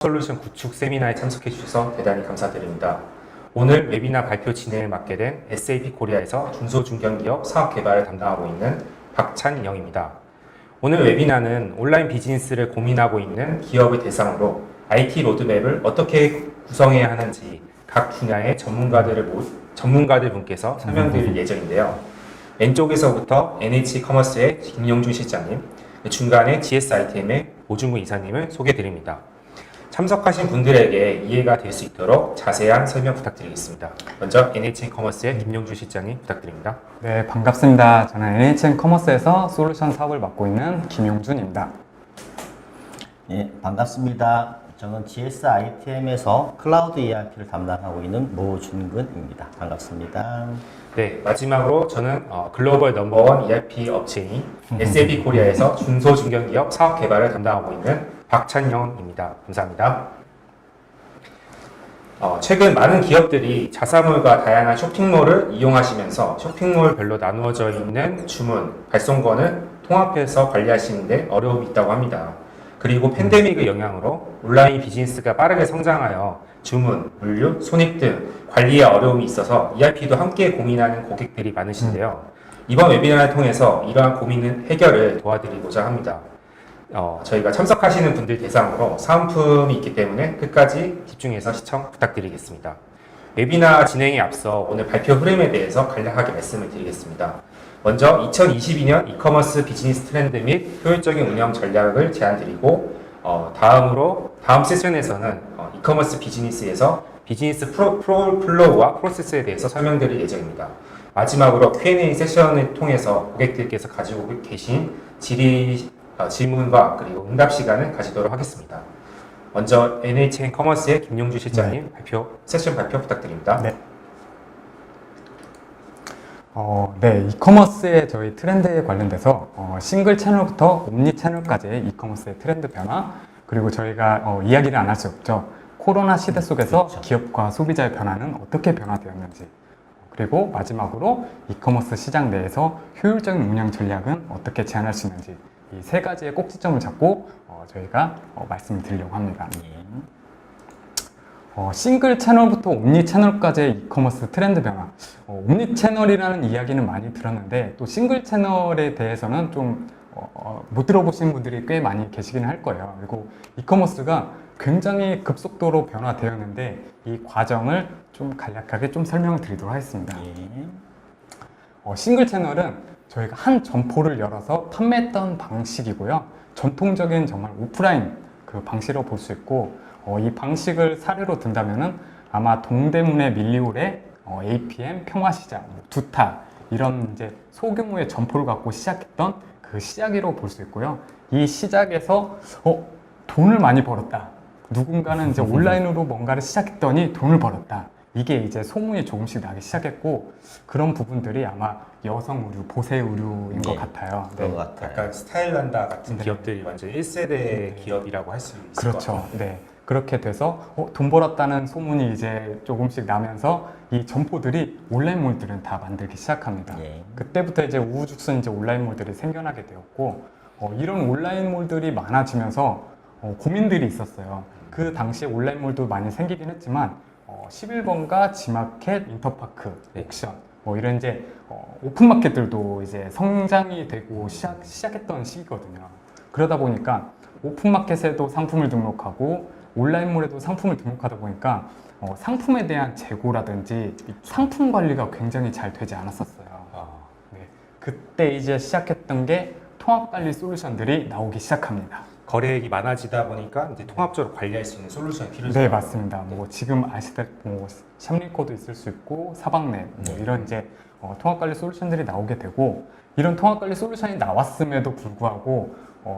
솔루션 구축 세미나에 참석해 주셔서 대단히 감사드립니다. 오늘 웨비나 발표 진행을 맡게 된 SAP 코리아에서 중소중견기업 사업 개발을 담당하고 있는 박찬영입니다. 오늘 웨비나는 온라인 비즈니스를 고민하고 있는 기업을 대상으로 IT 로드맵을 어떻게 구성해야 하는지 각 분야의 전문가들 분께서 설명드릴 예정인데요. 왼쪽에서부터 NH커머스의 김용준 실장님, 중간에 GSITM의 오중구 이사님을 소개드립니다. 참석하신 분들에게 이해가 될 수 있도록 자세한 설명 부탁드리겠습니다. 먼저 NH커머스의 김용준 실장님 부탁드립니다. 네, 반갑습니다. 저는 NH커머스에서 솔루션 사업을 맡고 있는 김용준입니다. 네, 반갑습니다. 저는 GSITM에서 클라우드 ERP를 담당하고 있는 모준근입니다. 반갑습니다. 네, 마지막으로 저는 글로벌 넘버원 ERP 업체인 SAP 코리아에서 중소중견기업 사업 개발을 담당하고 있는 박찬영입니다. 감사합니다. 최근 많은 기업들이 자사몰과 다양한 쇼핑몰을 이용하시면서 쇼핑몰별로 나누어져 있는 주문, 발송권을 통합해서 관리하시는데 어려움이 있다고 합니다. 그리고 팬데믹의 영향으로 온라인 비즈니스가 빠르게 성장하여 주문, 물류, 손익 등 관리에 어려움이 있어서 ERP도 함께 고민하는 고객들이 많으신데요. 이번 웨비나를 통해서 이러한 고민 해결을 도와드리고자 합니다. 저희가 참석하시는 분들 대상으로 사은품이 있기 때문에 끝까지 집중해서 시청 부탁드리겠습니다. 웨비나 진행에 앞서 오늘 발표 흐름에 대해서 간략하게 말씀을 드리겠습니다. 먼저 2022년 이커머스 비즈니스 트렌드 및 효율적인 운영 전략을 제안드리고 다음 세션에서는 이커머스 비즈니스에서 비즈니스 플로우와 프로세스에 대해서 설명드릴 예정입니다. 마지막으로 Q&A 세션을 통해서 고객들께서 가지고 계신 질문과 그리고 응답 시간을 가지도록 하겠습니다. 먼저 NH커머스의 김용주 실장님 세션 발표 부탁드립니다. 네. 네, 이커머스의 저희 트렌드에 관련돼서 싱글 채널부터 옴니 채널까지의 이커머스의 트렌드 변화, 그리고 저희가 이야기를 안 할 수 없죠. 코로나 시대 속에서 그렇죠. 기업과 소비자의 변화는 어떻게 변화되었는지, 그리고 마지막으로 이커머스 시장 내에서 효율적인 운영 전략은 어떻게 제안할 수 있는지, 이 세 가지의 꼭지점을 잡고 저희가 말씀을 드리려고 합니다. 싱글 채널부터 옴니 채널까지의 이커머스 트렌드 변화. 옴니 채널이라는 이야기는 많이 들었는데 또 싱글 채널에 대해서는 좀 못 들어보신 분들이 꽤 많이 계시긴 할 거예요. 그리고 이커머스가 굉장히 급속도로 변화되었는데 이 과정을 좀 간략하게 좀 설명을 드리도록 하겠습니다. 싱글 채널은 저희가 한 점포를 열어서 판매했던 방식이고요. 전통적인 정말 오프라인 그 방식으로 볼 수 있고, 이 방식을 사례로 든다면은 아마 동대문의 밀리올의 APM 평화시장, 두타 이런 이제 소규모의 점포를 갖고 시작했던 그 시작으로 볼 수 있고요. 이 시작에서 돈을 많이 벌었다. 누군가는 이제 온라인으로 뭔가를 시작했더니 돈을 벌었다. 이게 이제 소문이 조금씩 나기 시작했고, 그런 부분들이 아마 여성 의류, 보세 의류인 것 같아요. 그런 것 같아요. 약간 스타일란다 같은 기업들이 완전 1세대 기업이라고 할 수 있을 것 그렇죠. 같아요. 네. 그렇게 돼서 돈 벌었다는 소문이 이제 조금씩 나면서 이 점포들이 온라인몰들은 다 만들기 시작합니다. 그때부터 이제 우후죽순 이제 온라인몰들이 생겨나게 되었고, 이런 온라인몰들이 많아지면서 고민들이 있었어요. 그 당시에 온라인몰도 많이 생기긴 했지만 11번가 지마켓, 인터파크, 옥션 이런 이제 오픈마켓들도 이제 성장이 되고 시작했던 시기거든요. 그러다 보니까 오픈마켓에도 상품을 등록하고 온라인몰에도 상품을 등록하다 보니까 상품에 대한 재고라든지 상품 관리가 굉장히 잘 되지 않았었어요. 네. 그때 이제 시작했던 게 통합관리 솔루션들이 나오기 시작합니다. 거래액이 많아지다 보니까 이제 통합적으로 관리할 수 있는 솔루션이 필요해요. 네, 맞습니다. 뭐 지금 아시다시피 샵리코도 있을 수 있고 사박넷 이런 이제 통합관리 솔루션들이 나오게 되고, 이런 통합관리 솔루션이 나왔음에도 불구하고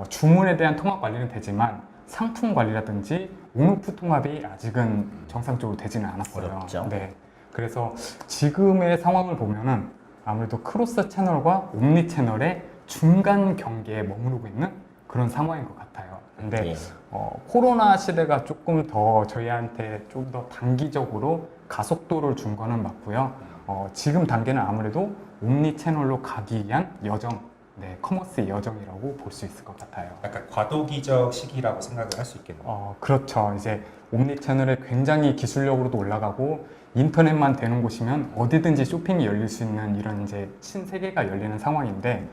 주문에 대한 통합관리는 되지만 상품 관리라든지 온오프 통합이 아직은 정상적으로 되지는 않았어요. 어렵죠. 네. 그래서 지금의 상황을 보면은 아무래도 크로스 채널과 옴니 채널의 중간 경계에 머무르고 있는 그런 상황인 것 같아요. 근데 코로나 시대가 조금 더 저희한테 좀 더 단기적으로 가속도를 준 거는 맞고요. 지금 단계는 아무래도 옴니 채널로 가기 위한 여정, 네, 커머스의 여정이라고 볼 수 있을 것 같아요. 약간 과도기적 시기라고 생각을 할 수 있겠네요. 그렇죠. 이제 옴니 채널에 굉장히 기술력으로도 올라가고 인터넷만 되는 곳이면 어디든지 쇼핑이 열릴 수 있는 이런 이제 신세계가 열리는 상황인데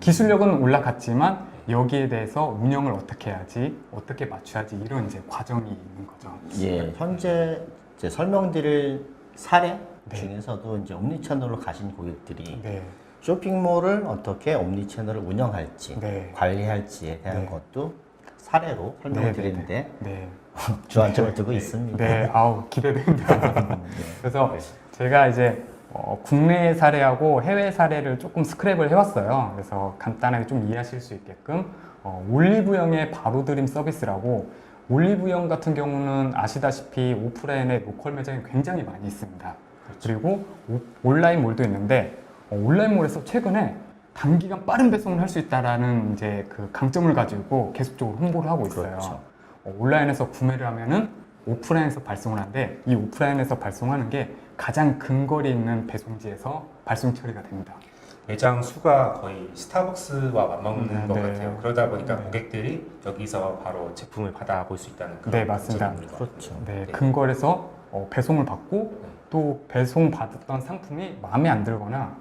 기술력은 올라갔지만 여기에 대해서 운영을 어떻게 해야지, 어떻게 맞춰야지 이런 이제 과정이 있는 거죠. 예, 현재 이제 설명드릴 사례 네. 중에서도 이제 옴니채널로 가신 고객들이 네, 쇼핑몰을 어떻게 옴니채널을 운영할지, 네. 관리할지에 대한 네. 것도 사례로 설명을 드리는데 네, 주안점을 두고 있습니다. 네, 아우 기대됩니다. 네. 그래서 제가 이제 국내 사례하고 해외 사례를 조금 스크랩을 해왔어요. 그래서 간단하게 좀 이해하실 수 있게끔 올리브영의 바로드림 서비스라고 올리브영 같은 경우는 아시다시피 오프라인에 로컬 매장이 굉장히 많이 있습니다. 그리고 온라인몰도 있는데 온라인몰에서 최근에 단기간 빠른 배송을 할 수 있다라는 이제 그 강점을 가지고 계속적으로 홍보를 하고 있어요. 그렇죠. 온라인에서 구매를 하면은 오프라인에서 발송을 하는데 이 오프라인에서 발송하는 게 가장 근거리 있는 배송지에서 발송 처리가 됩니다. 매장 수가 거의 스타벅스와 맞먹는 것 네. 같아요. 그러다 보니까 네. 고객들이 여기서 바로 제품을 받아볼 수 있다는 그런 네, 맞습니다. 장점이 있는 것 그렇죠. 같아요. 네, 네. 근거리에서 배송을 받고 네. 또 배송 받았던 상품이 마음에 안 들거나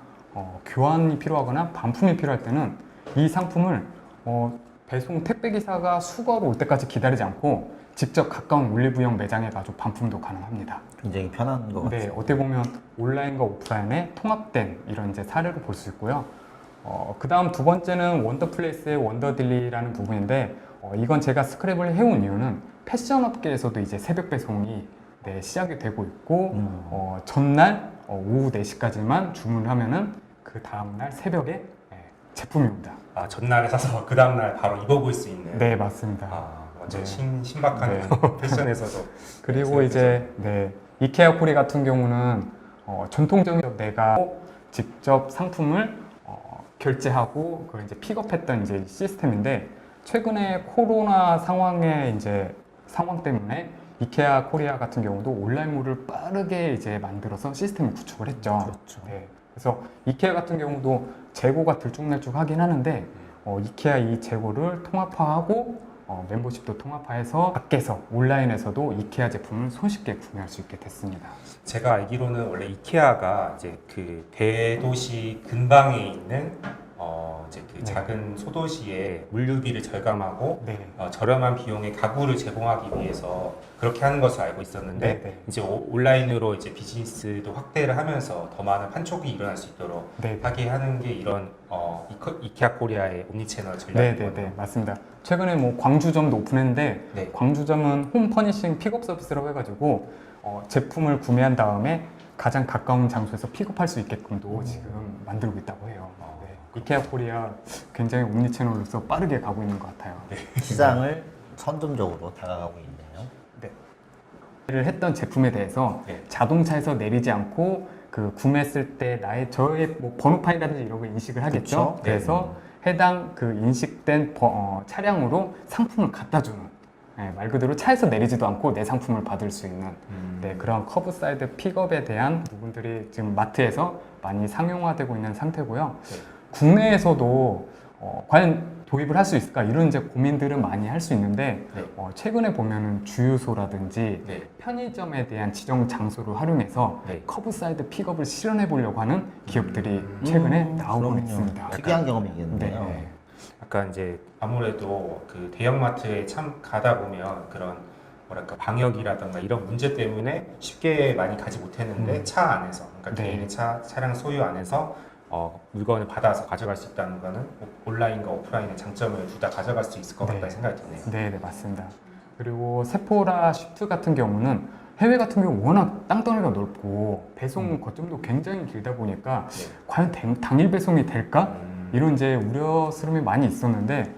교환이 필요하거나 반품이 필요할 때는 이 상품을 배송 택배 기사가 수거로 올 때까지 기다리지 않고 직접 가까운 올리브영 매장에 가서 반품도 가능합니다. 굉장히 편한 것 네, 같아요. 어떻게 보면 온라인과 오프라인의 통합된 이런 이제 사례로 볼 수 있고요. 그 다음 두 번째는 원더플레이스의 원더딜리라는 부분인데 이건 제가 스크랩을 해온 이유는 패션 업계에서도 이제 새벽 배송이 시작이 되고 있고 전날 오후 4시까지만 주문을 하면은 그 다음날 새벽에 제품이 옵니다. 아, 전날에 사서 그 다음날 바로 입어볼 수 있는. 네, 맞습니다. 아, 완전 네. 신박한 패션에서도. 그리고 이제 이케아 코리 같은 경우는 전통적인 내가 직접 상품을 결제하고 그걸 이제 픽업했던 이제 시스템인데 최근에 코로나 상황의 이제 상황 때문에 이케아 코리아 같은 경우도 온라인몰을 빠르게 이제 만들어서 시스템을 구축을 했죠. 그렇죠. 네. 그래서 이케아 같은 경우도 재고가 들쭉날쭉하긴 하는데 이케아 이 재고를 통합화하고 멤버십도 통합화해서 밖에서 온라인에서도 이케아 제품을 손쉽게 구매할 수 있게 됐습니다. 제가 알기로는 원래 이케아가 이제 그 대도시 근방에 있는 이제 그 네. 작은 소도시에 물류비를 절감하고 네. 저렴한 비용의 가구를 제공하기 위해서 그렇게 하는 것을 알고 있었는데 네. 이제 온라인으로 이제 비즈니스도 확대를 하면서 더 많은 판촉이 일어날 수 있도록 네. 하게 하는 게 이런 이케아 코리아의 옴니채널 전략이거든요. 네, 맞습니다. 최근에 뭐 광주점도 오픈했는데 네. 광주점은 홈 퍼니싱 픽업 서비스라고 해가지고 제품을 구매한 다음에 가장 가까운 장소에서 픽업할 수 있게끔도 지금 만들고 있다고 해요. 네. 이케아 코리아 굉장히 옴니채널로서 빠르게 가고 있는 것 같아요. 시장을 선점적으로 다가가고 있네요. 를 했던 제품에 대해서 네. 자동차에서 내리지 않고 그 구매했을 때 저의 뭐 번호판이라든지 이런 걸 인식을 하겠죠. 그쵸? 그래서 해당 그 인식된 차량으로 상품을 갖다 주는 말 그대로 차에서 내리지도 않고 내 상품을 받을 수 있는 그런 커브사이드 픽업에 대한 부분들이 지금 마트에서 많이 상용화되고 있는 상태고요. 네. 국내에서도 과연 도입을 할 수 있을까 이런 이제 고민들은 많이 할 수 있는데 네. 최근에 보면은 주유소라든지 네. 편의점에 대한 지정 장소를 활용해서 네. 커브사이드 픽업을 실현해 보려고 하는 기업들이 최근에 나오고 그럼요. 있습니다. 특이한 경험이겠네요. 네. 약간 이제 아무래도 그 대형마트에 참 가다 보면 그런 뭐랄까 방역이라던가 이런 문제 때문에 쉽게 많이 가지 못했는데 차 안에서 그러니까 네. 개인의 차량 소유 안에서 물건을 받아서 가져갈 수 있다는 거는 온라인과 오프라인의 장점을 둘 다 가져갈 수 있을 것 네. 같다는 생각이 드네요. 네, 맞습니다. 그리고 세포라 쉬프트 같은 경우는 해외 같은 경우 워낙 땅덩이가 넓고 배송 거점도 굉장히 길다 보니까 네. 과연 당일 배송이 될까? 이런 이제 우려스러움이 많이 있었는데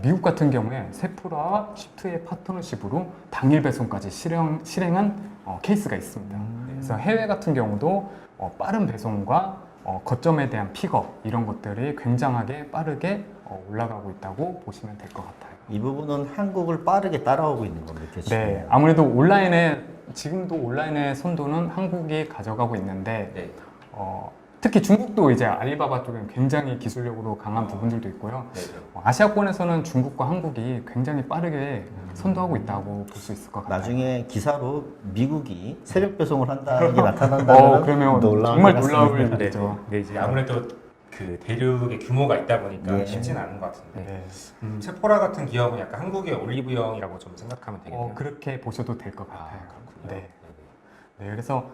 미국 같은 경우에 세프라 쉬프트의 파트너십으로 당일 배송까지 실행한 케이스가 있습니다. 그래서 해외 같은 경우도 빠른 배송과 거점에 대한 픽업 이런 것들이 굉장하게 빠르게 올라가고 있다고 보시면 될 것 같아요. 이 부분은 한국을 빠르게 따라오고 있는 걸로 느껴지네요. 네, 아무래도 지금도 온라인의 선도는 한국이 가져가고 있는데 네. 특히 중국도 이제 알리바바 쪽은 굉장히 기술력으로 강한 부분들도 있고요. 네. 아시아권에서는 중국과 한국이 굉장히 빠르게 선도하고 있다고 볼 수 있을 것 같아요. 나중에 기사로 미국이 새벽 배송을 한다는 게 나타난다면 그러면 놀라울 정말 것 놀라울 같습니다. 일이죠. 네, 이제 아무래도 그 대륙의 규모가 있다 보니까 네. 쉽지는 않은 것 같은데 네. 세포라 같은 기업은 약간 한국의 올리브영이라고 좀 생각하면 되겠네요. 그렇게 보셔도 될 것 아, 같아요. 그렇군요. 네. 네, 그래서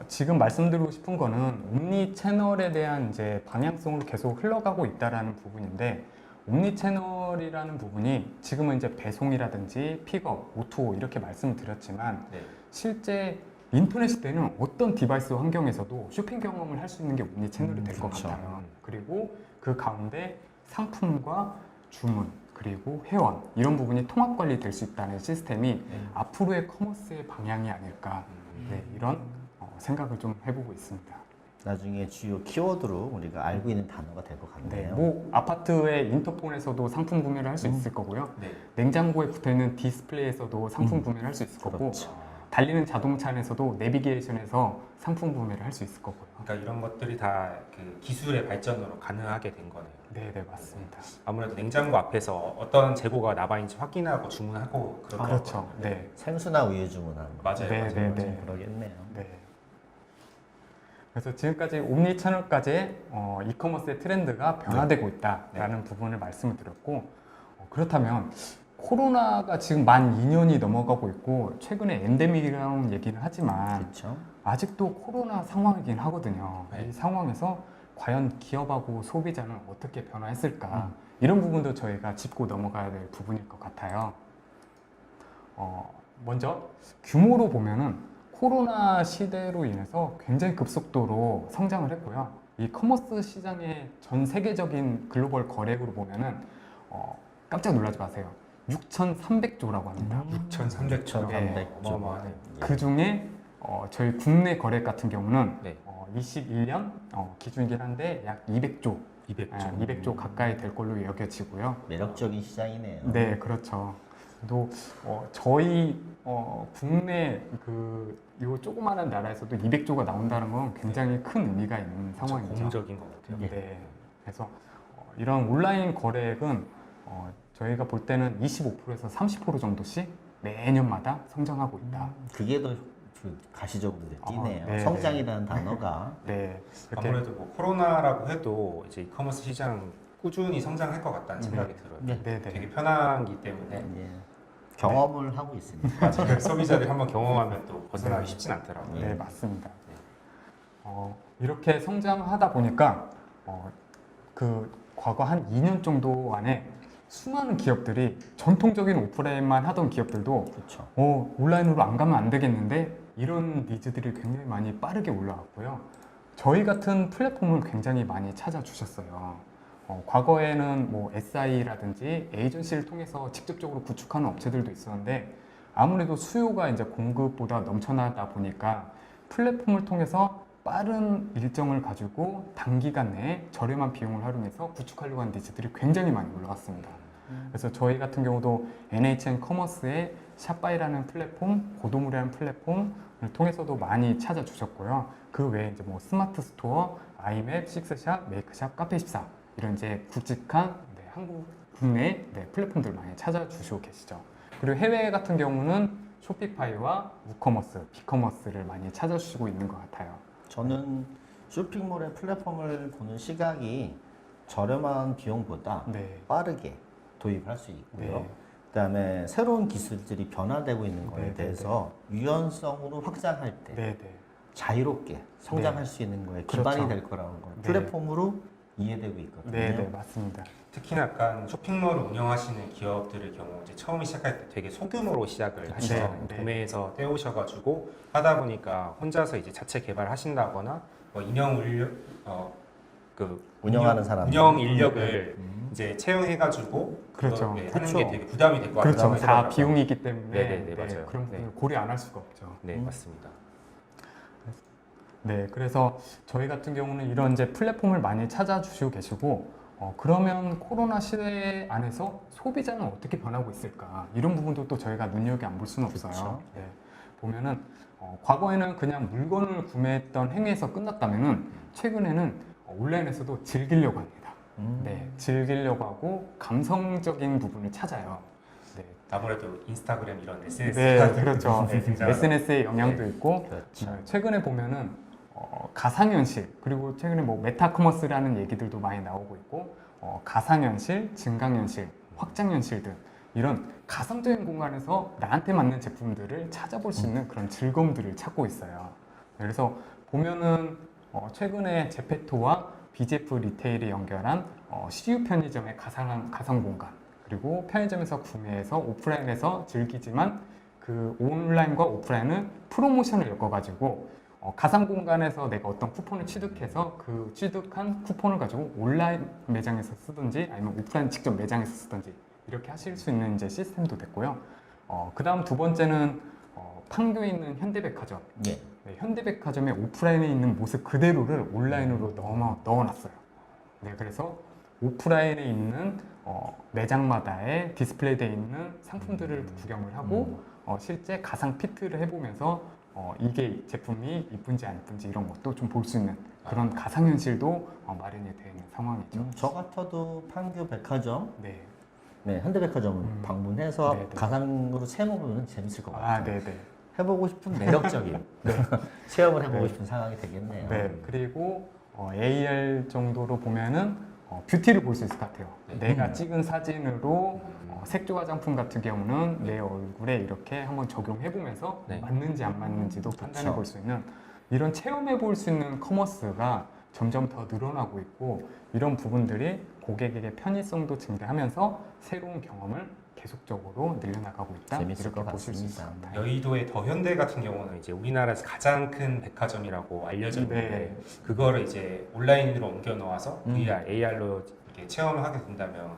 지금 말씀드리고 싶은 거는 옴니 채널에 대한 이제 방향성으로 계속 흘러가고 있다라는 부분인데, 옴니 채널이라는 부분이 지금은 이제 배송이라든지 픽업, O2O 이렇게 말씀을 드렸지만 네. 실제 인터넷 시대는 어떤 디바이스 환경에서도 쇼핑 경험을 할 수 있는 게 옴니 채널이 될 것 그렇죠. 같아요. 그리고 그 가운데 상품과 주문 그리고 회원 이런 부분이 통합 관리될 수 있다는 시스템이 앞으로의 커머스의 방향이 아닐까 네, 이런 생각을 좀 해보고 있습니다. 나중에 주요 키워드로 우리가 알고 있는 단어가 될 것 네, 같네요. 뭐 아파트의 인터폰에서도 상품 구매를 할 수 있을 거고요. 네. 냉장고에 붙어 있는 디스플레이에서도 상품 구매를 할 수 있을 거고, 그렇죠. 달리는 자동차 안에서도 내비게이션에서 상품 구매를 할 수 있을 거고요. 그러니까 이런 것들이 다 그 기술의 발전으로 가능하게 된 거네요. 네, 네 맞습니다. 아무래도 냉장고 앞에서 어떤 재고가 남아있는지 확인하고 주문하고 그런 그렇죠. 거. 네, 생수나 우유 주문하는 거. 맞아요. 네, 맞아요. 네, 네. 그러겠네요. 네. 그래서 지금까지 옴니 채널까지의 이커머스의 트렌드가 변화되고 있다라는 부분을 말씀을 드렸고, 그렇다면 코로나가 지금 만 2년이 넘어가고 있고 최근에 엔데믹이라는 얘기는 하지만 그렇죠. 아직도 코로나 상황이긴 하거든요. 네. 이 상황에서 과연 기업하고 소비자는 어떻게 변화했을까, 이런 부분도 저희가 짚고 넘어가야 될 부분일 것 같아요. 먼저 규모로 보면은 코로나 시대로 인해서 굉장히 급속도로 성장을 했고요. 이 커머스 시장의 전 세계적인 글로벌 거래액으로 보면은 깜짝 놀라지 마세요. 6,300조라고 합니다. 6,300조. 네. 어마어마하네요. 그 중에 저희 국내 거래액 같은 경우는 네. 21년 기준이긴 한데 약 200조, 200조. 200조 가까이 될 걸로 여겨지고요. 매력적인 시장이네요. 네, 그렇죠. 또 저희 국내 요 조그마한 나라에서도 200조가 나온다는 건 굉장히 큰 의미가 있는 상황이죠. 고무적인 것 같아요. 네. 그래서 이런 온라인 거래액은 저희가 볼 때는 25%에서 30% 정도씩 매년마다 성장하고 있다. 그게 더 가시적으로 띄네요. 네, 성장이라는 단어가 네. 이렇게 아무래도 뭐 코로나라고 해도 이제 이커머스 시장 꾸준히 성장할 것 같다는 생각이 들어요. 네. 네, 네. 되게 편하기 때문에 예, 경험을 하고 있습니다. 맞아요. 소비자들이 한번 경험하면 또 벗어나기 쉽진 않더라고요. 네, 맞습니다. 이렇게 성장하다 보니까 그 과거 한 2년 정도 안에 수많은 기업들이 전통적인 오프라인만 하던 기업들도 그렇죠. 온라인으로 안 가면 안 되겠는데 이런 니즈들이 굉장히 많이 빠르게 올라왔고요. 저희 같은 플랫폼을 굉장히 많이 찾아주셨어요. 과거에는 뭐 SI라든지 에이전시를 통해서 직접적으로 구축하는 업체들도 있었는데 아무래도 수요가 이제 공급보다 넘쳐나다 보니까 플랫폼을 통해서 빠른 일정을 가지고 단기간 내에 저렴한 비용을 활용해서 구축하려고 하는 니즈들이 굉장히 많이 올라왔습니다. 그래서 저희 같은 경우도 NHN 커머스의 샷바이라는 플랫폼, 고도무료라는 플랫폼을 통해서도 많이 찾아주셨고요. 그 외에 이제 뭐 스마트 스토어, 아이맵, 식스샵, 메이크샵, 카페14 이런 이제 굵직한 한국 국내 플랫폼들 많이 찾아주시고 계시죠. 그리고 해외 같은 경우는 쇼피파이와 우커머스, 비커머스를 많이 찾아주시고 있는 것 같아요. 저는 쇼핑몰의 플랫폼을 보는 시각이 저렴한 비용보다 네. 빠르게 도입할 수 있고요. 네. 그다음에 새로운 기술들이 변화되고 있는 거에 네, 대해서 유연성으로 확장할 때 네, 네. 자유롭게 성장할 수 있는 거에 기반이 그렇죠. 될 거라는 걸 네. 플랫폼으로 이해되고 있거든요. 네, 네, 맞습니다. 특히나 약간 쇼핑몰을 운영하시는 기업들의 경우 이제 처음 시작할 때 되게 소규모로 시작을 하시잖아요. 네. 도매에서 떼오셔가지고 하다 보니까 혼자서 이제 자체 개발하신다거나 뭐 운영하는 사람들. 운영 인력을 이제 채용해가지고 그렇죠. 하는 그렇죠. 게 되게 부담이 될 것 그렇죠. 같아요. 다 비용이기 때문에 네, 맞아요. 그런 부분을 네. 고려 안 할 수가 없죠. 네, 맞습니다. 네, 그래서 저희 같은 경우는 이런 이제 플랫폼을 많이 찾아주시고 계시고, 그러면 코로나 시대 안에서 소비자는 어떻게 변하고 있을까? 이런 부분도 또 저희가 눈여겨 안 볼 수는 없어요. 그렇죠. 네. 보면은 과거에는 그냥 물건을 구매했던 행위에서 끝났다면은 최근에는 온라인에서도 즐기려고 합니다. 네, 즐기려고 하고 감성적인 부분을 찾아요. 네, 아무래도 인스타그램 이런 SNS 네, 그렇죠. 등장하다 SNS의 영향도 있고 그렇죠. 최근에 보면은 가상현실 그리고 최근에 뭐 메타커머스라는 얘기들도 많이 나오고 있고 가상현실, 증강현실, 확장현실 등 이런 가상적인 공간에서 나한테 맞는 제품들을 찾아볼 수 있는 그런 즐거움들을 찾고 있어요. 그래서 보면은 최근에 제페토와 BGF 리테일이 연결한 CU 편의점의 가상 공간 그리고 편의점에서 구매해서 오프라인에서 즐기지만 그 온라인과 오프라인은 프로모션을 엮어가지고 가상 공간에서 내가 어떤 쿠폰을 취득해서 그 취득한 쿠폰을 가지고 온라인 매장에서 쓰든지 아니면 오프라인 직접 매장에서 쓰든지 이렇게 하실 수 있는 이제 시스템도 됐고요. 그 다음 두 번째는 판교에 있는 현대백화점. 예. 네, 현대백화점의 오프라인에 있는 모습 그대로를 온라인으로 넣어놨어요. 네, 그래서 오프라인에 있는 매장마다의 디스플레이되어 있는 상품들을 구경을 하고 실제 가상 피트를 해보면서 이게 제품이 이쁜지 안 이쁜지 이런 것도 좀 볼 수 있는 그런 가상현실도 마련이 되어 있는 상황이죠. 저 같아도 판교 백화점, 네. 네, 현대백화점 방문해서 네네. 가상으로 체험해보면 재밌을 것 같아요. 네네. 해보고 싶은 매력적인 체험을 해보고 싶은 상황이 되겠네요. 네. 그리고 AR 정도로 보면은 뷰티를 볼 수 있을 것 같아요. 내가 찍은 사진으로 색조 화장품 같은 경우는 내 얼굴에 이렇게 한번 적용해보면서 네. 맞는지 안 맞는지도 판단해 그렇죠. 볼 수 있는 이런 체험해 볼 수 있는 커머스가 점점 더 늘어나고 있고 이런 부분들이 고객에게 편의성도 증대하면서 새로운 경험을 계속적으로 늘려나가고 있다. 재밌을 이렇게 것 보실 수 있을 같습니다. 것 같아요. 여의도의 더현대 같은 경우는 이제 우리나라에서 가장 큰 백화점이라고 알려져 있는데 네. 그거를 이제 온라인으로 옮겨 놓아서 VR, AR로 이렇게 체험을 하게 된다면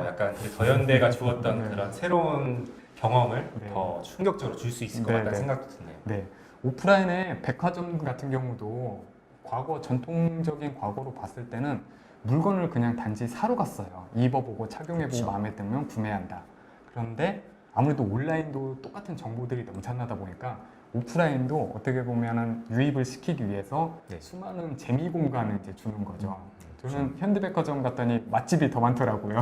약간 그 더현대가 주었던 네. 그런 새로운 경험을 네. 더 충격적으로 줄 수 있을 것 네, 같다는 네. 생각도 드네요. 네, 오프라인의 백화점 같은 경우도 과거 전통적인 과거로 봤을 때는 물건을 그냥 단지 사러 갔어요. 입어보고 착용해보고 그렇죠. 마음에 들면 구매한다. 그런데 아무래도 온라인도 똑같은 정보들이 넘쳐나다 보니까 오프라인도 어떻게 보면은 유입을 시키기 위해서 네. 수많은 재미 공간을 이제 주는 거죠. 저는 현대백화점 갔더니 맛집이 더 많더라고요.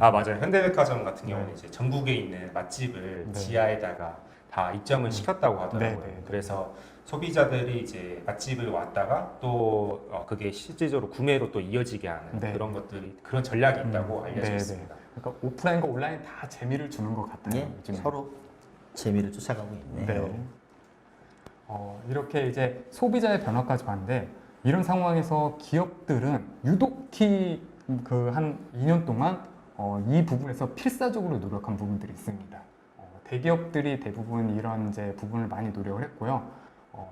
아 맞아요. 현대백화점 같은 경우는 네. 이제 전국에 있는 맛집을 네. 지하에다가 다 입점을 시켰다고 하더라고요. 네, 네. 그래서 소비자들이 이제 맛집을 왔다가 또 그게 실질적으로 구매로 또 이어지게 하는 네. 그런 것들이 그런 전략이 있다고 알려져 네, 있습니다. 네. 그러니까 오프라인과 온라인 다 재미를 주는 것 같아요. 예, 요즘에. 서로 재미를 쫓아가고 있네요. 네. 이렇게 이제 소비자의 변화까지 봤는데 이런 상황에서 기업들은 유독히 그 한 2년 동안 이 부분에서 필사적으로 노력한 부분들이 있습니다. 대기업들이 대부분 이런 이제 부분을 많이 노력을 했고요.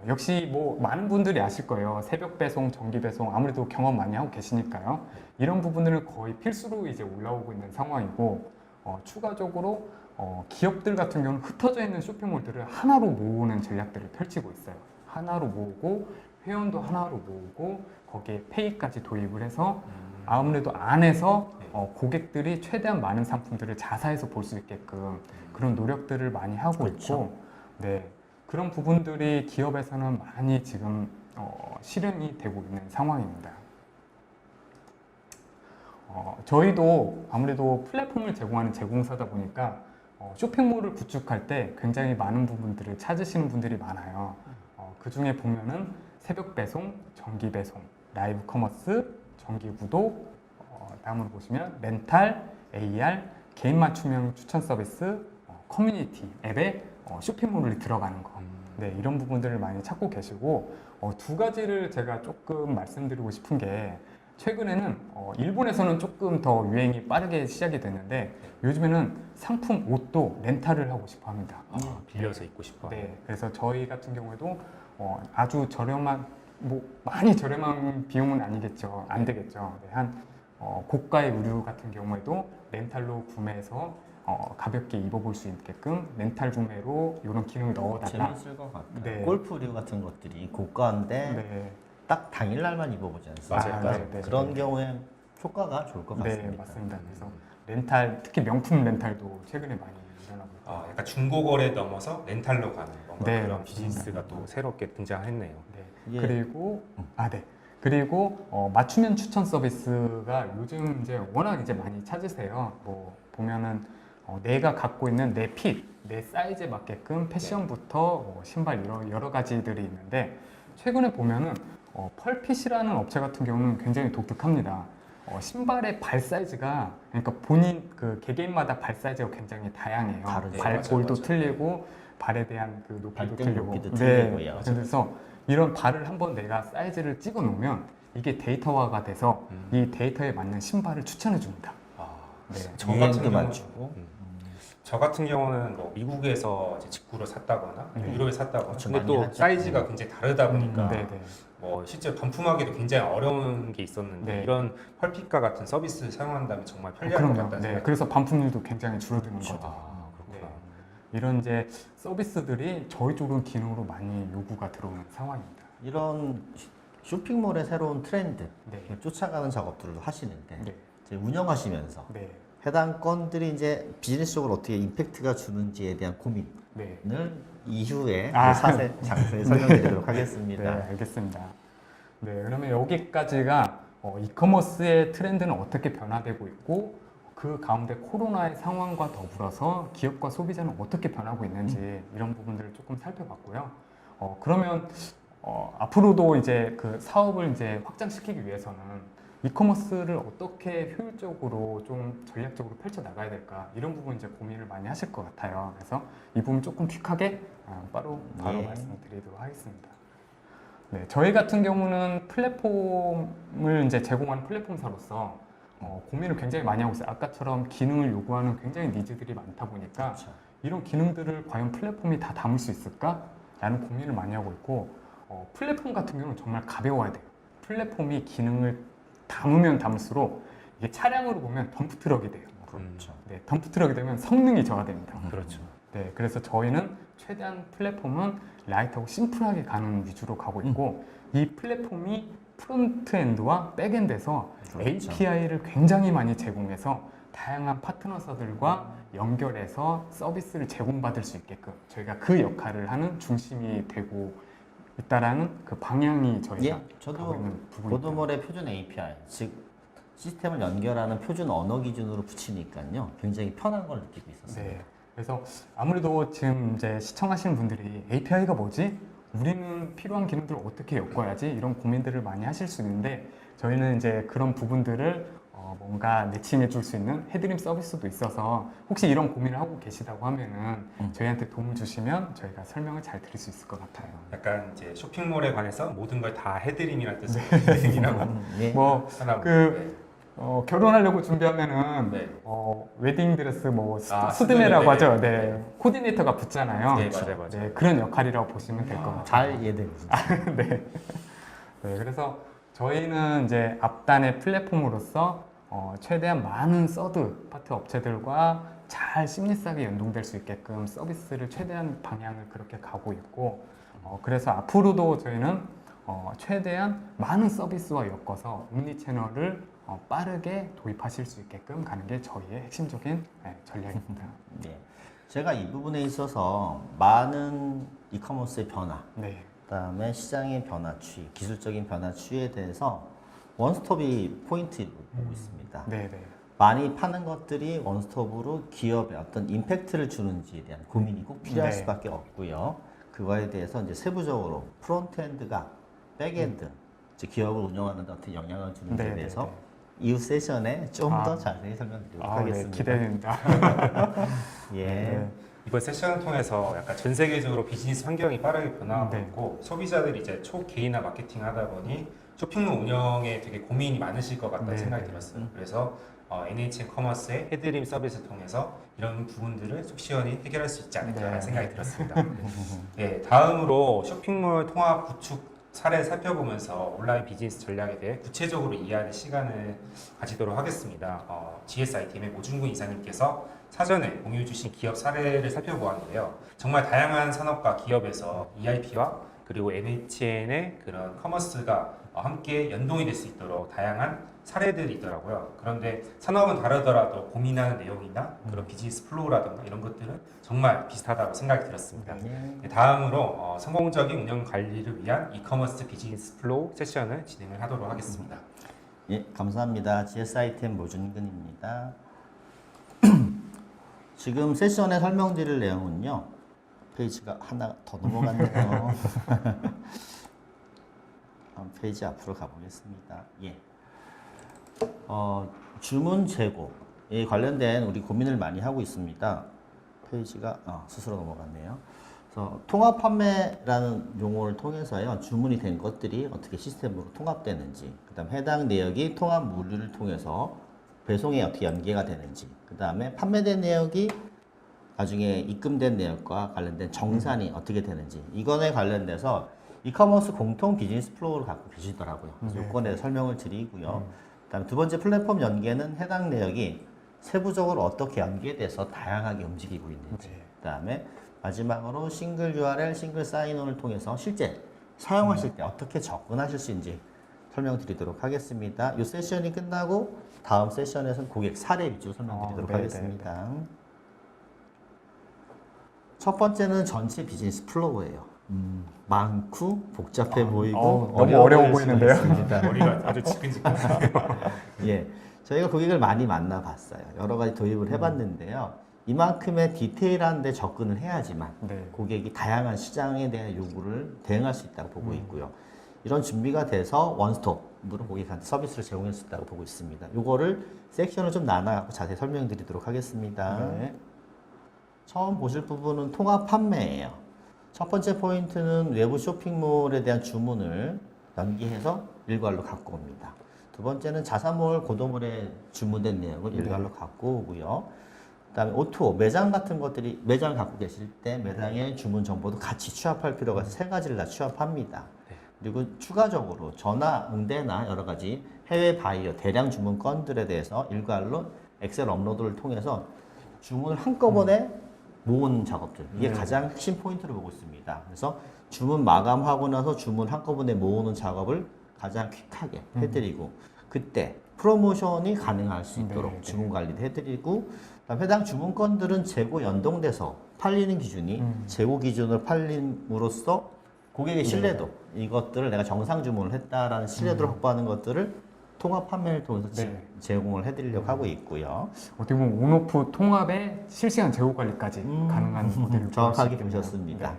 역시 뭐 많은 분들이 아실 거예요. 새벽 배송, 정기 배송 아무래도 경험 많이 하고 계시니까요. 이런 부분들은 거의 필수로 이제 올라오고 있는 상황이고 추가적으로 기업들 같은 경우는 흩어져 있는 쇼핑몰들을 하나로 모으는 전략들을 펼치고 있어요. 하나로 모으고 회원도 하나로 모으고 거기에 페이까지 도입을 해서 아무래도 안에서 고객들이 최대한 많은 상품들을 자사해서 볼 수 있게끔 그런 노력들을 많이 하고 그렇죠. 있고 네, 그런 부분들이 기업에서는 많이 지금 실현이 되고 있는 상황입니다. 저희도 아무래도 플랫폼을 제공하는 제공사다 보니까 쇼핑몰을 구축할 때 굉장히 많은 부분들을 찾으시는 분들이 많아요. 그 중에 보면은 새벽 배송, 정기 배송, 라이브 커머스, 정기 구독, 다음으로 보시면 렌탈, AR, 개인 맞춤형 추천 서비스, 커뮤니티 앱에 쇼핑몰을 들어가는 거. 네, 이런 부분들을 많이 찾고 계시고 두 가지를 제가 조금 말씀드리고 싶은 게 최근에는 일본에서는 조금 더 유행이 빠르게 시작이 됐는데 요즘에는 상품 옷도 렌탈을 하고 싶어 합니다. 빌려서 입고 싶어. 네, 그래서 저희 같은 경우에도 아주 저렴한 뭐 많이 저렴한 비용은 아니겠죠, 안 되겠죠. 네, 한 고가의 의류 같은 경우에도 렌탈로 구매해서 가볍게 입어볼 수 있게끔 렌탈 구매로 이런 기능을 넣어달라. 재밌을 것 같아요. 네. 골프류 같은 것들이 고가인데 네, 딱 당일날만 입어보지 않습니까? 맞아요. 네, 네, 그런 네. 경우에 효과가 좋을 것 같습니다. 네, 맞습니다. 그래서 렌탈, 특히 명품 렌탈도 최근에 많이 일어나고 있고. 약간 중고거래 넘어서 렌탈로 가는 뭔가 네, 그런 맞습니다. 비즈니스가 또 새롭게 등장했네요. 네. 예. 그리고 네. 그리고 맞춤형 추천 서비스가 요즘 이제 워낙 이제 많이 찾으세요. 뭐 보면은 내가 갖고 있는 내 핏, 내 사이즈에 맞게끔 패션부터 뭐 신발 여러 가지들이 있는데 최근에 보면은 펄핏이라는 업체 같은 경우는 굉장히 독특합니다. 신발의 발 사이즈가 그러니까 본인 그 개개인마다 발 사이즈가 굉장히 다양해요. 다르죠. 발볼도 맞아요. 틀리고 발에 대한 그 높이도 발등 틀리고. 높이도 네. 틀리고요. 그래서 이런 발을 한번 내가 사이즈를 찍어 놓으면 이게 데이터화가 돼서 이 데이터에 맞는 신발을 추천해 줍니다. 네. 저 같은 유행도 경우는 맞추고. 저 같은 경우는 뭐 미국에서 이제 직구로 샀다거나 유럽에 샀다거나 그렇죠, 근데 많이 또 하죠. 사이즈가 굉장히 다르다 보니까 네, 네. 뭐 실제 반품하기도 굉장히 어려운 게 있었는데 네. 이런 펄핏과 같은 서비스를 사용한다면 정말 편리할 것 그럼요. 같다는 네. 생각이 그래서 반품률도 굉장히 줄어드는 그렇죠. 거죠. 그렇구나. 네. 이런 이제 서비스들이 저희 쪽은 기능으로 많이 요구가 들어오는 상황입니다. 이런 쇼핑몰의 새로운 트렌드 네. 쫓아가는 작업들도 하시는데 네. 이제 운영하시면서 네. 해당 건들이 이제 비즈니스적으로 어떻게 임팩트가 주는지에 대한 고민을 네. 이후에 아. 사세 장세히 설명드리도록 하겠습니다. 네, 알겠습니다. 네, 그러면 여기까지가 이커머스의 트렌드는 어떻게 변화되고 있고 그 가운데 코로나의 상황과 더불어서 기업과 소비자는 어떻게 변하고 있는지 이런 부분들을 조금 살펴봤고요. 그러면 앞으로도 이제 그 사업을 이제 확장시키기 위해서는 이커머스를 어떻게 효율적으로 좀 전략적으로 펼쳐 나가야 될까 이런 부분 이제 고민을 많이 하실 것 같아요. 그래서 이 부분 조금 퀵하게 바로 예. 말씀드리도록 하겠습니다. 네, 저희 같은 경우는 플랫폼을 이제 제공하는 플랫폼사로서 고민을 굉장히 많이 하고 있어요. 아까처럼 기능을 요구하는 굉장히 니즈들이 많다 보니까 그렇죠. 이런 기능들을 과연 플랫폼이 다 담을 수 있을까라는 고민을 많이 하고 있고 플랫폼 같은 경우는 정말 가벼워야 돼요. 플랫폼이 기능을 담으면 담을수록 이게 차량으로 보면 덤프트럭이 돼요. 그렇죠. 네, 덤프트럭이 되면 성능이 저하됩니다. 그렇죠. 네, 그래서 저희는 최대한 플랫폼은 라이트하고 심플하게 가는 위주로 가고 있고 이 플랫폼이 프론트엔드와 백엔드에서 그렇죠. API를 굉장히 많이 제공해서 다양한 파트너사들과 연결해서 서비스를 제공받을 수 있게끔 저희가 그 역할을 하는 중심이 되고 있다라는 그 방향이 저희가 예, 저도 가고 있는 부분입니다. 보드몰의 표준 API, 즉 시스템을 연결하는 표준 언어 기준으로 붙이니까요, 굉장히 편한 걸 느끼고 있었어요. 네. 그래서 아무래도 지금 이제 시청하시는 분들이 API가 뭐지? 우리는 필요한 기능들을 어떻게 엮어야지? 이런 고민들을 많이 하실 수 있는데 저희는 이제 그런 부분들을 뭔가 매칭해 줄 수 있는 해드림 서비스도 있어서 혹시 이런 고민을 하고 계시다고 하면은 저희한테 도움을 주시면 저희가 설명을 잘 드릴 수 있을 것 같아요. 약간 이제 쇼핑몰에 관해서 모든 걸 다 해드림이라는 뜻으로 해드림이라고 예. 뭐 하나 결혼하려고 준비하면은 네. 웨딩 드레스 뭐 아, 수드메라고 수드메, 하죠. 네. 네. 코디네이터가 붙잖아요. 네, 맞아요, 맞아요. 네, 그런 역할이라고 보시면 될 것 같아요. 잘 이해되고 있습니다. 네. 네, 그래서 저희는 이제 앞단의 플랫폼으로서 최대한 많은 서드 파트 업체들과 잘 심리스하게 연동될 수 있게끔 서비스를 최대한 방향을 그렇게 가고 있고 그래서 앞으로도 저희는 최대한 많은 서비스와 엮어서 옴니 채널을 빠르게 도입하실 수 있게끔 가는 게 저희의 핵심적인 전략입니다. 네. 제가 이 부분에 있어서 많은 이커머스의 변화, 네. 그다음에 시장의 변화 추이, 기술적인 변화 추이에 대해서 원스톱이 포인트로 보고 있습니다. 네, 네. 많이 파는 것들이 원스톱으로 기업에 어떤 임팩트를 주는지에 대한 고민이 꼭 필요할 네. 수밖에 없고요. 그거에 대해서 이제 세부적으로 프론트엔드가 백엔드, 즉 기업을 운영하는 데 어떻게 영향을 주는지에 네, 대해서 네, 이후 세션에 좀 더 아. 자세히 설명드리도록 네, 하겠습니다. 기대됩니다. 예. 네. 이번 세션을 통해서 약간 전 세계적으로 비즈니스 환경이 빠르게 변화하고 네. 있고 소비자들이 이제 초개인화 마케팅 하다 보니 쇼핑몰 운영에 되게 고민이 많으실 것 같다는 네. 생각이 들었어요. 그래서 NHN 커머스의 해드림 서비스를 통해서 이런 부분들을 속 시원히 해결할 수 있지 않을까 네. 생각이 들었습니다. 네, 다음으로 쇼핑몰 통합 구축 사례를 살펴보면서 온라인 비즈니스 전략에 대해 구체적으로 이해하는 시간을 가지도록 하겠습니다. GSITM의 모준군 이사님께서 사전에 공유해 주신 기업 사례를 살펴보았는데요. 정말 다양한 산업과 기업에서 EIP와 그리고 NHN의 그런 커머스가 함께 연동이 될 수 있도록 다양한 사례들이 있더라고요. 그런데 산업은 다르더라도 고민하는 내용이나 그런 비즈니스 플로우라든가 이런 것들은 정말 비슷하다고 생각이 들었습니다. 네, 다음으로 성공적인 운영 관리를 위한 이커머스 비즈니스 플로우 세션을 진행을 하도록 하겠습니다. 예, 감사합니다. GSITM 모준근입니다. 지금 세션에 설명드릴 내용은요. 페이지가 하나 더 넘어갔네요. 한 페이지 앞으로 가보겠습니다. 예. 주문 재고에 관련된 우리 고민을 많이 하고 있습니다. 페이지가 스스로 넘어갔네요. 그래서 통합 판매라는 용어를 통해서요. 주문이 된 것들이 어떻게 시스템으로 통합되는지, 그다음 해당 내역이 통합 물류를 통해서 배송에 어떻게 연계가 되는지, 그다음에 판매된 내역이 나중에 입금된 내역과 관련된 정산이 어떻게 되는지, 이거에 관련돼서 이커머스 공통 비즈니스 플로우를 갖고 계시더라고요. 요건에 설명을 드리고요. 그다음 두 번째 플랫폼 연계는 해당 내역이 세부적으로 어떻게 연계돼서 다양하게 움직이고 있는지, 그다음에 마지막으로 싱글 URL, 싱글 사인온을 통해서 실제 사용하실 때 어떻게 접근하실 수 있는지 설명드리도록 하겠습니다. 이 세션이 끝나고 다음 세션에서는 고객 사례 위주로 설명드리도록 하겠습니다. 첫 번째는 전체 비즈니스 플로우예요. 많고 복잡해 보이고 너무 어려워 보이는데요. 머리가 아주 지끈지끈하네요. 예, 저희가 고객을 많이 만나봤어요. 여러 가지 도입을 해봤는데요. 이만큼의 디테일한 데 접근을 해야지만 고객이 다양한 시장에 대한 요구를 대응할 수 있다고 보고 있고요. 이런 준비가 돼서 원스톱으로 고객한테 서비스를 제공할 수 있다고 보고 있습니다. 요거를 섹션을 좀 나눠갖고 자세히 설명드리도록 하겠습니다. 처음 보실 부분은 통합 판매예요. 첫 번째 포인트는 외부 쇼핑몰에 대한 주문을 연계해서 일괄로 갖고 옵니다. 두 번째는 자사몰, 고도몰에 주문된 내역을 일괄로 갖고 오고요. 그다음에 O2O, 매장 같은 것들이 매장을 갖고 계실 때 매장의 주문 정보도 같이 취합할 필요가 있어서 세 가지를 다 취합합니다. 그리고 추가적으로 전화, 응대나 여러 가지 해외 바이어, 대량 주문 건들에 대해서 일괄로 엑셀 업로드를 통해서 주문을 한꺼번에 모으는 작업들, 이게 가장 핵심 포인트로 보고 있습니다. 그래서 주문 마감하고 나서 주문 한꺼번에 모으는 작업을 가장 퀵하게 해드리고, 그때 프로모션이 가능할 수 있도록 주문 관리도 해드리고, 그다음 해당 주문건들은 재고 연동돼서 팔리는 기준이 재고 기준으로 팔림으로써 고객의 신뢰도, 이것들을 내가 정상 주문을 했다라는 신뢰도를 확보하는 것들을 통합 판매를 통해서 제공을 해드리려고 하고 있고요. 어떻게 보면 온오프 통합에 실시간 재고 관리까지 가능한 모델을 정확하게 보셨습니다.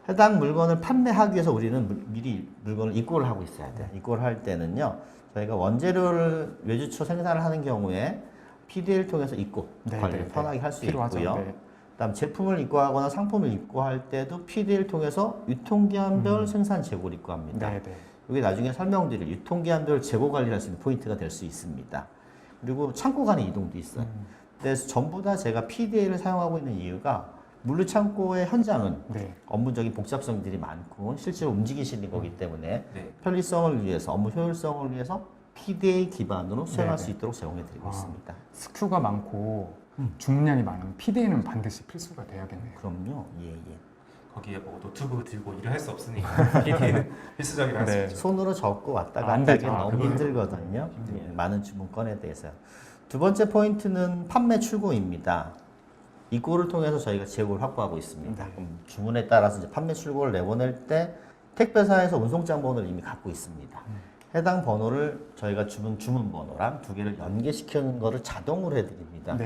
해당 물건을 판매하기 위해서 우리는 미리 물건을 입고를 하고 있어야 돼요. 입고를 할 때는요, 저희가 원재료를 외주처 생산을 하는 경우에 PD를 통해서 입고 관리를 편하게 할 수 있고요. 그다음 제품을 입고하거나 상품을 입고할 때도 PD를 통해서 유통기한별 생산 재고를 입고합니다. 이게 나중에 설명드릴 유통기한별 재고 관리를 할 수 있는 포인트가 될 수 있습니다. 그리고 창고 간의 이동도 있어요. 그래서 전부 다 제가 PDA를 사용하고 있는 이유가 물류 창고의 현장은 업무적인 복잡성들이 많고 실제로 움직이시는 거기 때문에 편리성을 위해서, 업무 효율성을 위해서 PDA 기반으로 수행할 수 있도록 제공해드리고 있습니다. 스큐가 많고 주문량이 많으면 PDA는 반드시 필수가 돼야겠네요. 그럼요. 예. 거기에 뭐 노트북 들고 일을 할 수 없으니까 PD는 필수적이라 할 수 있죠. 손으로 적고 왔다 갔다 하기 너무 힘들거든요. 많은 주문건에 대해서. 두 번째 포인트는 판매 출고입니다. 입고를 통해서 저희가 재고를 확보하고 있습니다. 주문에 따라서 이제 판매 출고를 내보낼 때 택배사에서 운송장 번호를 이미 갖고 있습니다. 해당 번호를 저희가 주문 번호랑 두 개를 연계시키는 것을 자동으로 해드립니다.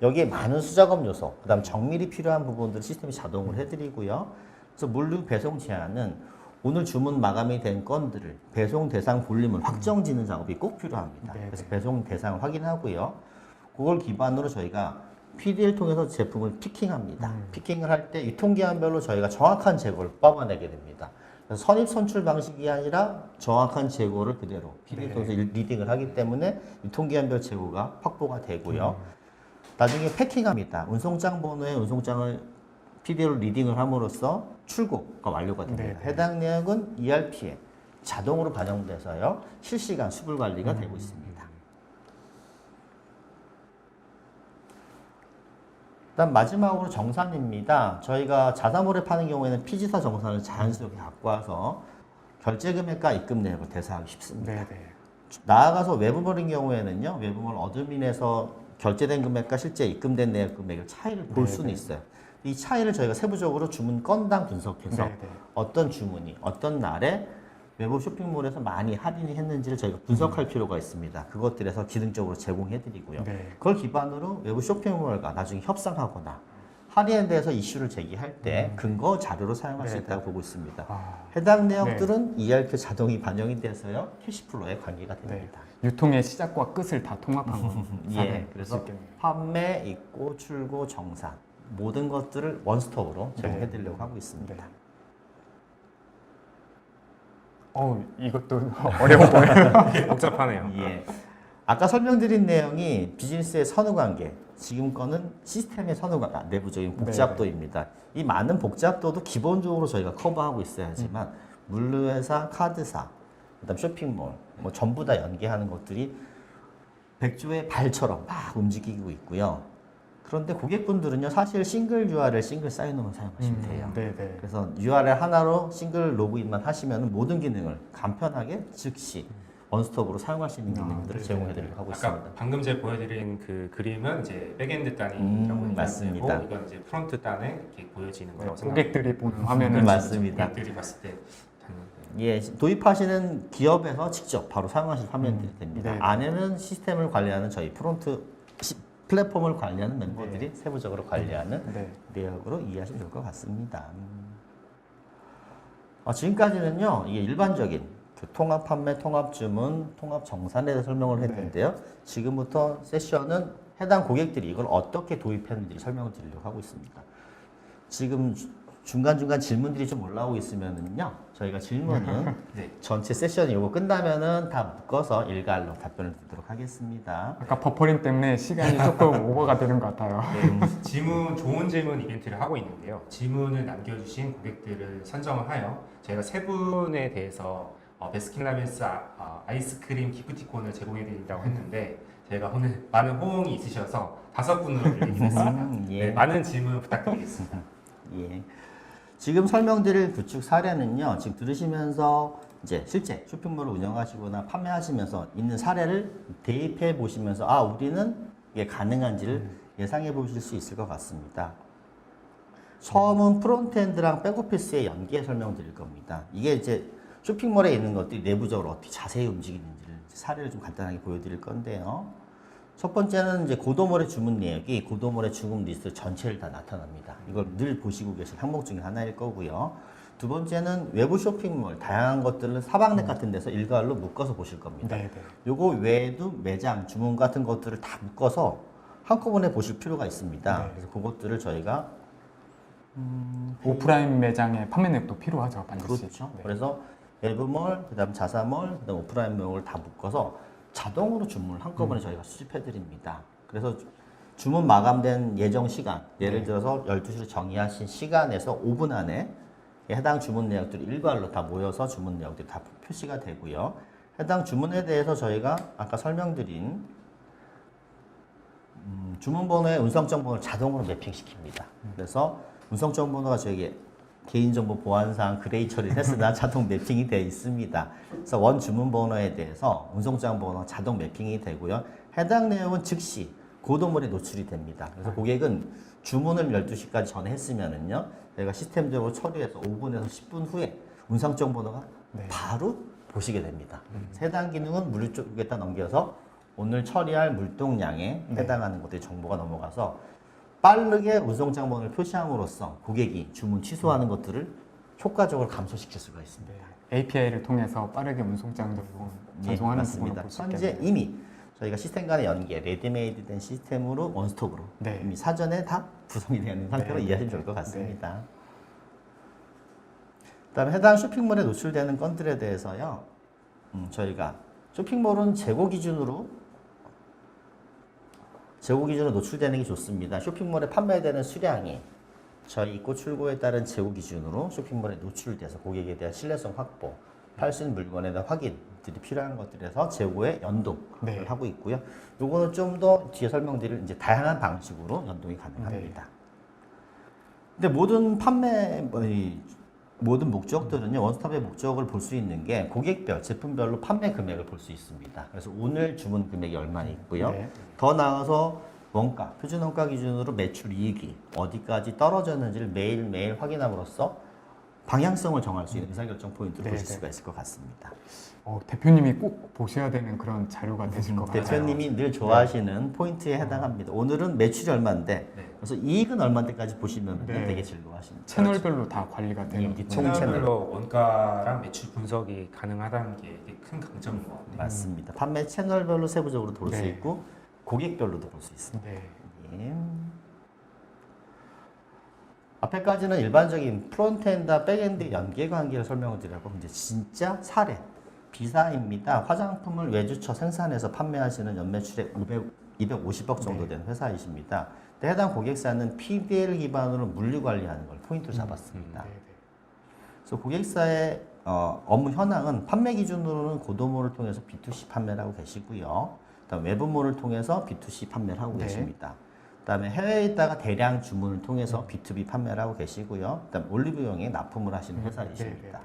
여기에 많은 수작업 요소, 그다음 정밀이 필요한 부분들을 시스템이 자동으로 해드리고요. 그래서 물류 배송 제한은 오늘 주문 마감이 된 건들을 배송 대상 볼륨을 확정 짓는 작업이 꼭 필요합니다. 그래서 배송 대상을 확인하고요. 그걸 기반으로 저희가 PD를 통해서 제품을 피킹합니다. 피킹을 할 때 유통기한별로 저희가 정확한 재고를 뽑아내게 됩니다. 그래서 선입 선출 방식이 아니라 정확한 재고를 그대로 PD를 통해서 리딩을 하기 때문에 유통기한별 재고가 확보가 되고요. 나중에 패킹합니다. 운송장 번호에 운송장을 PD로 리딩을 함으로써 출고가 완료가 됩니다. 해당 내역은 ERP에 자동으로 반영돼서요, 실시간 수불 관리가 되고 있습니다. 일단 마지막으로 정산입니다. 저희가 자사몰에 파는 경우에는 피지사 정산을 자연스럽게 갖고 와서 결제 금액과 입금 내역을 대사하기 쉽습니다. 네네. 나아가서 외부몰인 경우에는요, 외부몰 어드민에서 결제된 금액과 실제 입금된 내역 금액의 차이를 볼 수는 있어요. 이 차이를 저희가 세부적으로 주문 건당 분석해서 어떤 주문이 어떤 날에 외부 쇼핑몰에서 많이 할인이 했는지를 저희가 분석할 필요가 있습니다. 그것들에서 기능적으로 제공해드리고요. 그걸 기반으로 외부 쇼핑몰과 나중에 협상하거나 할인에 대해서 이슈를 제기할 때 근거 자료로 사용할 수 있다고 보고 있습니다. 해당 내역들은 ERP 자동이 반영이 돼서요, 캐시플로에 관계가 됩니다. 유통의 시작과 끝을 다 통합한 거. 예, 그래서 판매, 입고, 출고, 정산 모든 것들을 원스톱으로 제공해드리려고 하고 있습니다. 이것도 어려워 보여요. 복잡하네요. 예. 아까 설명드린 내용이 비즈니스의 선후관계, 지금 거는 시스템의 선후관계, 내부적인 복잡도입니다. 이 많은 복잡도도 기본적으로 저희가 커버하고 있어야지만 물류회사, 카드사, 그다음 쇼핑몰, 뭐 전부 다 연계하는 것들이 백조의 발처럼 막 움직이고 있고요. 그런데 고객분들은요, 사실 싱글 URL, 싱글 사인온만 사용하시면 돼요. 그래서 URL 하나로 싱글 로그인만 하시면 모든 기능을 간편하게 즉시 원스톱으로 사용할 수 있는 기능들을 제공해드리려고 하고 있습니다. 아까 방금 제가 보여드린 그 그림은 이제 백엔드 단이라고 맞습니다. 이건 이제 프론트 단에 이렇게 보여지는 거라고 고객들이 보는 화면은 맞습니다. 고객들이 봤을 때 예, 도입하시는 기업에서 직접 바로 사용하실 화면들이 됩니다. 안에는 시스템을 관리하는 저희 프론트 플랫폼을 관리하는 멤버들이 세부적으로 관리하는 내역으로 이해하시면 좋을 것 같습니다. 지금까지는요, 이게 일반적인 통합 판매, 통합 주문, 통합 정산에 대해서 설명을 했는데요. 지금부터 세션은 해당 고객들이 이걸 어떻게 도입했는지 설명을 드리려고 하고 있습니다. 지금 중간중간 질문들이 좀 올라오고 있으면은요, 저희가 질문은 전체 세션이 이거 끝나면은 다 묶어서 일괄로 답변을 드리도록 하겠습니다. 아까 버퍼링 때문에 시간이 조금 오버가 되는 것 같아요. 좋은 질문 이벤트를 하고 있는데요. 질문을 남겨주신 고객들을 선정을 하여 저희가 세 분에 대해서 베스킨라빈스 아이스크림 기프티콘을 제공해드린다고 했는데 저희가 오늘 많은 호응이 있으셔서 5분으로 늘리기로 했습니다. 많은 질문 부탁드리겠습니다. 예. 지금 설명드릴 구축 사례는요, 지금 들으시면서 이제 실제 쇼핑몰을 운영하시거나 판매하시면서 있는 사례를 대입해 보시면서 우리는 이게 가능한지를 예상해 보실 수 있을 것 같습니다. 처음은 프론트엔드랑 백오피스의 연계 설명드릴 겁니다. 이게 이제 쇼핑몰에 있는 것들이 내부적으로 어떻게 자세히 움직이는지를 사례를 좀 간단하게 보여드릴 건데요. 첫 번째는 이제 고도몰의 주문 내역이 고도몰의 주문 리스트 전체를 다 나타납니다. 이걸 늘 보시고 계신 항목 중에 하나일 거고요. 두 번째는 외부 쇼핑몰, 다양한 것들을 사방넷 같은 데서 일괄로 묶어서 보실 겁니다. 요거 외에도 매장, 주문 같은 것들을 다 묶어서 한꺼번에 보실 필요가 있습니다. 그래서 그것들을 저희가 오프라인 매장의 판매 내역도 필요하죠, 반드시. 그렇죠. 그래서 외부몰, 그다음 자사몰, 그다음 오프라인 몰을 다 묶어서 자동으로 주문을 한꺼번에 저희가 수집해드립니다. 그래서 주문 마감된 예정 시간, 예를 들어서 12시로 정의하신 시간에서 5분 안에 해당 주문 내역들이 일괄로 다 모여서 주문 내역들이 다 표시가 되고요. 해당 주문에 대해서 저희가 아까 설명드린 주문 번호의 운송정보를 자동으로 매핑시킵니다. 그래서 운송정보가 저에게 개인정보 보안상 그레이 처리를 했으나 자동 매핑이 되어 있습니다. 그래서 원 주문 번호에 대해서 운송장 번호 자동 매핑이 되고요. 해당 내용은 즉시 고도몰에 노출이 됩니다. 그래서 고객은 주문을 12시까지 전에 했으면은요, 저희가 시스템적으로 처리해서 5분에서 10분 후에 운송장 번호가 바로 보시게 됩니다. 해당 기능은 물류 쪽에다 넘겨서 오늘 처리할 물동량에 해당하는 것들이 정보가 넘어가서 빠르게 운송장 번호를 표시함으로써 고객이 주문 취소하는 것들을 효과적으로 감소시킬 수가 있습니다. API를 통해서 빠르게 운송장도 전송하는 부분을 볼 수 있겠네요. 현재 이미 저희가 시스템 간의 연계, 레디메이드 된 시스템으로 원스톱으로 이미 사전에 다 구성이 되어 있는 상태로 이해하시면 좋을 것 같습니다. 그다음에 해당 쇼핑몰에 노출되는 건들에 대해서요, 저희가 쇼핑몰은 재고 기준으로 노출되는 게 좋습니다. 쇼핑몰에 판매되는 수량이 저희 입고 출고에 따른 재고 기준으로 쇼핑몰에 노출돼서 고객에 대한 신뢰성 확보, 팔 수 있는 물건에 대한 확인들이 필요한 것들에서 재고의 연동을 네. 하고 있고요. 요거는 좀 더 뒤에 설명드릴 이제 다양한 방식으로 연동이 가능합니다. 근데 모든 모든 목적들은요, 원스톱의 목적을 볼 수 있는 게 고객별, 제품별로 판매 금액을 볼 수 있습니다. 그래서 오늘 주문 금액이 얼마나 있고요. 네. 더 나아가서 원가, 표준 원가 기준으로 매출 이익이 어디까지 떨어졌는지를 매일매일 확인함으로써 방향성을 정할 수 있는 의사결정 포인트를 보실 수가 있을 것 같습니다. 대표님이 꼭 보셔야 되는 그런 자료가 되실 것 같아요. 대표님이 늘 좋아하시는 포인트에 해당합니다. 오늘은 매출이 얼마인데, 그래서 이익은 얼마인데까지 보시면 되게 즐거워하십니다. 채널별로 다 관리가 되는 이익이 총 채널. 채널별로 원가랑 매출 분석이 가능하다는 게 이게 큰 강점인 것 같아요. 맞습니다. 판매 채널별로 세부적으로 볼 수 네. 있고 고객별로도 볼 수 있습니다. 네. 예. 앞에까지는 일반적인 프론트엔드와 백엔드 연계 관계를 설명을 드렸고 이제 진짜 사례 비사입니다. 화장품을 외주처 생산해서 판매하시는 연매출액 250억 정도 되는 회사이십니다. 근데 해당 고객사는 PDL 기반으로 물류 관리하는 걸 포인트로 잡았습니다. 그래서 고객사의 업무 현황은 판매 기준으로는 고도몰을 통해서 B2C 판매를 하고 계시고요. 그다음 외부몰을 통해서 B2C 판매를 하고 계십니다. 그다음에 해외에 있다가 대량 주문을 통해서 B2B 판매를 하고 계시고요. 그다음 올리브영에 납품을 하시는 회사이십니다.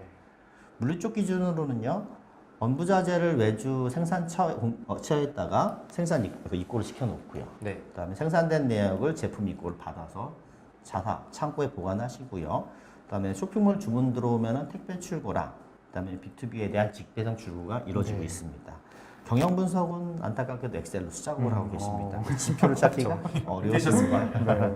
물류 쪽 기준으로는요. 원부자재를 외주 생산처에다가 생산 입고를 시켜놓고요. 네. 그다음에 생산된 내역을 제품 입고를 받아서 자사 창고에 보관하시고요. 그다음에 쇼핑몰 주문 들어오면은 택배 출고랑 그다음에 B2B에 대한 직배송 출고가 이루어지고 있습니다. 경영 분석은 안타깝게도 엑셀로 수작업을 하고 계십니다. 지표를 찾기가 어려우십니다.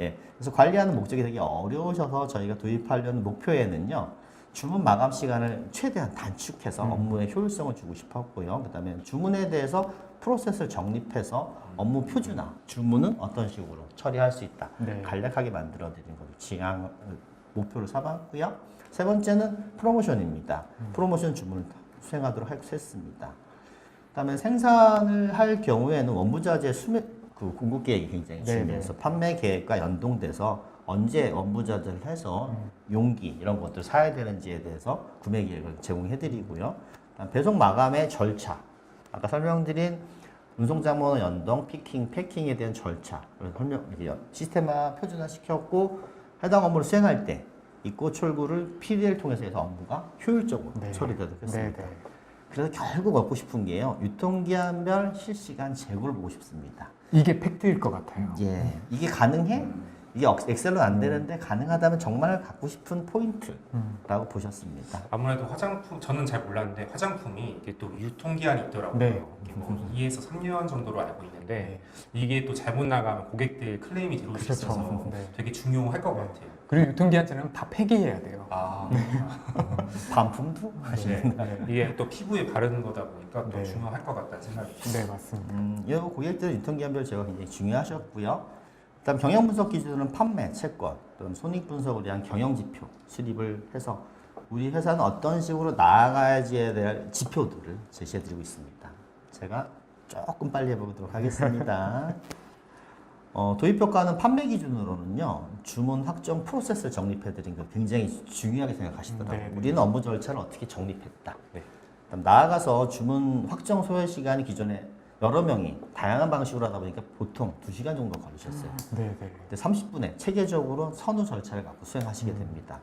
예, 그래서 관리하는 목적이 되게 어려우셔서 저희가 도입하려는 목표에는요. 주문 마감 시간을 최대한 단축해서 업무의 효율성을 주고 싶었고요. 그다음에 주문에 대해서 프로세스를 정립해서 업무 표준화, 주문은 어떤 식으로 처리할 수 있다. 간략하게 만들어드린 것을 지향 목표를 삼았고요. 세 번째는 프로모션입니다. 프로모션 주문을 수행하도록 했습니다. 그다음에 생산을 할 경우에는 원부자재 공급 계획이 굉장히 중요해서 판매 계획과 연동돼서 언제 원부자재를 해서 용기 이런 것들 사야 되는지에 대해서 구매 계획을 제공해드리고요. 배송 마감의 절차, 아까 설명드린 운송장모 연동, 피킹, 패킹에 대한 절차 시스템화 표준화 시켰고 해당 업무를 수행할 때 입고 출고를 PDL 통해서 해서 업무가 효율적으로 처리되도록 했습니다. 그래서 결국 얻고 싶은 게요. 유통기한별 실시간 재고를 보고 싶습니다. 이게 팩트일 것 같아요. 예, 이게 가능해? 이게 엑셀로 안 되는데 가능하다면 정말 갖고 싶은 포인트라고 보셨습니다. 아무래도 화장품 저는 잘 몰랐는데 화장품이 이게 또 유통기한이 있더라고요. 이게 뭐 2에서 3년 정도로 알고 있는데 이게 또 잘못 나가면 고객들 클레임이 들어올 수 있어서 되게 중요할 것 같아요. 그리고 유통기한제는 다 폐기해야 돼요. 반품도 하시는 이게 또 피부에 바르는 거다 보니까 또 중요할 것 같다는 생각이 네, 맞습니다. 이 고객들 유통기한별 제가 굉장히 중요하셨고요. 그다음 경영 분석 기준은 판매, 채권, 또는 손익 분석을 위한 경영 지표 수립을 해서 우리 회사는 어떤 식으로 나아가야지에 대한 지표들을 제시해드리고 있습니다. 제가 조금 빨리 해보도록 하겠습니다. 도입 효과는 판매 기준으로는요, 주문 확정 프로세스를 정립해드린 거 굉장히 중요하게 생각하시더라고요. 우리는 업무 절차를 어떻게 정립했다. 그다음 나아가서 주문 확정 소요 시간이 기존에 여러 명이 다양한 방식으로 하다 보니까 보통 2시간 정도 걸리셨어요. 근데 30분에 체계적으로 선후 절차를 갖고 수행하시게 됩니다.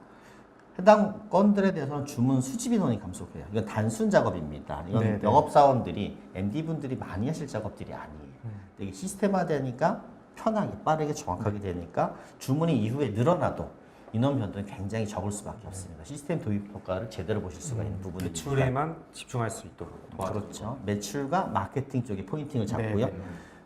해당 건들에 대해서는 주문 수집 인원이 감소해요. 이건 단순 작업입니다. 이건 영업사원들이, MD분들이 많이 하실 작업들이 아니에요. 이게 시스템화되니까 편하게, 빠르게, 정확하게 되니까 주문이 이후에 늘어나도 인원 변동이 굉장히 적을 수밖에 없습니다. 시스템 도입 효과를 제대로 보실 수가 있는 부분입니다. 매출에만 집중할 수 있도록 그렇죠. 매출과 마케팅 쪽에 포인팅을 잡고요.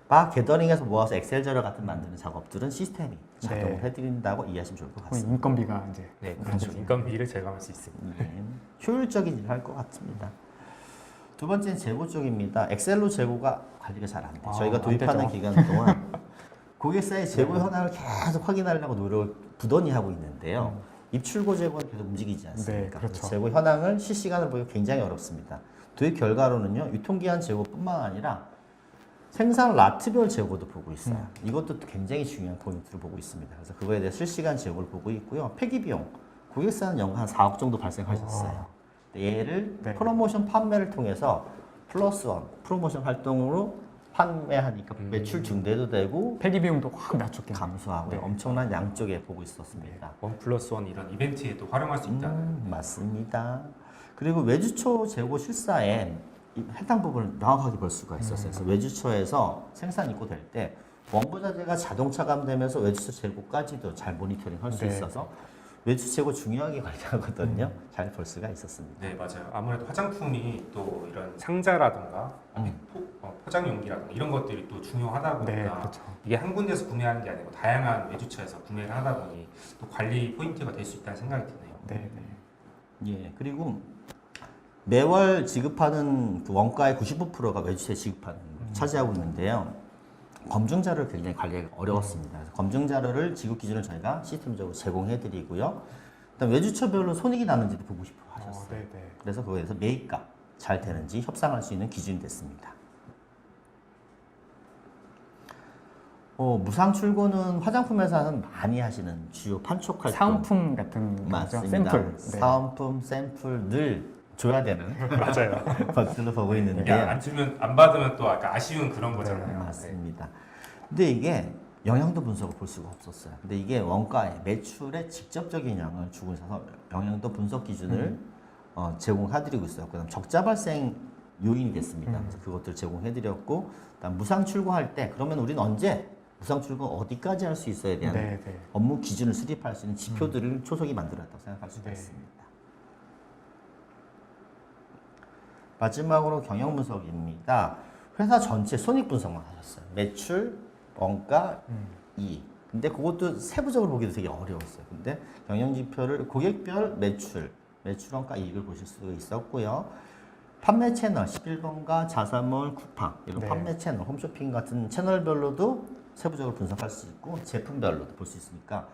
바 게더링해서 모아서 엑셀 자료 같은 만드는 작업들은 시스템이 자동으로 해드린다고 이해하시면 좋을 것 같습니다. 인건비가 이제 그렇죠. 인건비를 절감할 수 있습니다. 효율적인 일을 할 것 같습니다. 두 번째는 재고 쪽입니다. 엑셀로 재고가 관리가 잘 안 돼요. 저희가 도입하는 기간 동안 고객사의 재고 현황을 계속 확인하려고 노력을 부단히 하고 있는데요. 입출고 재고는 계속 움직이지 않습니까? 재고 현황을 실시간으로 보기가 굉장히 어렵습니다. 도입 결과로는요, 유통기한 재고뿐만 아니라 생산 라트별 재고도 보고 있어요. 이것도 굉장히 중요한 포인트를 보고 있습니다. 그래서 그거에 대해 실시간 재고를 보고 있고요. 폐기비용, 고객사는 연간 한 4억 정도 발생하셨어요. 얘를 네. 프로모션 판매를 통해서 플러스 원 프로모션 활동으로 판매하니까 매출 증대도 되고 폐기 비용도 확 낮췄겠네요. 감소하고 네. 엄청난 양쪽에 보고 있었습니다. 1+1 이런 이벤트에도 활용할 수 있다는. 맞습니다. 그리고 외주초 재고 실사에 해당 부분을 명확하게 볼 수가 있었어요. 그래서 외주초에서 생산 입고될 때 원부자재가 자동 차감되면서 외주초 재고까지도 잘 모니터링 할 수 네. 있어서 외주초 재고 중요하게 관리하거든요. 잘 볼 수가 있었습니다. 네, 맞아요. 아무래도 화장품이 또 이런 상자라든가 포장 용기라든가 이런 것들이 또 중요하다 보니까 네, 그렇죠. 이게 한 군데서 구매하는 게 아니고 다양한 외주처에서 구매를 하다 보니 또 관리 포인트가 될 수 있다는 생각이 드네요. 네, 네. 예, 그리고 매월 지급하는 그 원가의 95%가 외주세 지급하는 걸 차지하고 있는데요. 검증 자료를 굉장히 관리하기 어려웠습니다. 그래서 검증 자료를 지급 기준을 저희가 시스템적으로 제공해드리고요. 그다음 외주처별로 손익이 나는지도 보고 싶어 하셨어요. 네, 네. 그래서 그거에 대해서 매입값 잘 되는지 협상할 수 있는 기준이 됐습니다. 무상 출고는 화장품 회사는 많이 하시는 주요 판촉 활동. 사은품 같은 거죠? 맞습니다. 샘플. 네. 사은품 샘플 늘 줘야 되는 맞아요. 것들로 보고 이게 있는데 안 주면 안 받으면 또 아까 아쉬운 그런 거잖아요. 맞습니다. 근데 이게 영향도 분석을 볼 수가 없었어요. 근데 이게 원가에 매출에 직접적인 영향을 주고 있어서 영향도 분석 기준을 제공해드리고 있어요. 그다음 적자 발생 요인이 됐습니다. 그래서 그것들 제공해드렸고, 그다음 무상 출고할 때 그러면 우리는 언제 무상 출고 어디까지 할 수 있어야 대한 네, 네. 업무 기준을 수립할 수 있는 지표들을 초석이 만들었다고 생각할 수가 네. 있습니다. 마지막으로 경영 분석입니다. 회사 전체 손익 분석만 하셨어요. 매출, 원가, 이익. 근데 그것도 세부적으로 보기도 되게 어려웠어요. 근데 경영 지표를 고객별 매출, 원가, 이익을 보실 수가 있었고요. 판매 채널, 11번가, 자사몰, 쿠팡 이런 네. 판매 채널, 홈쇼핑 같은 채널별로도 세부적으로 분석할 수 있고 제품별로도 볼 수 있으니까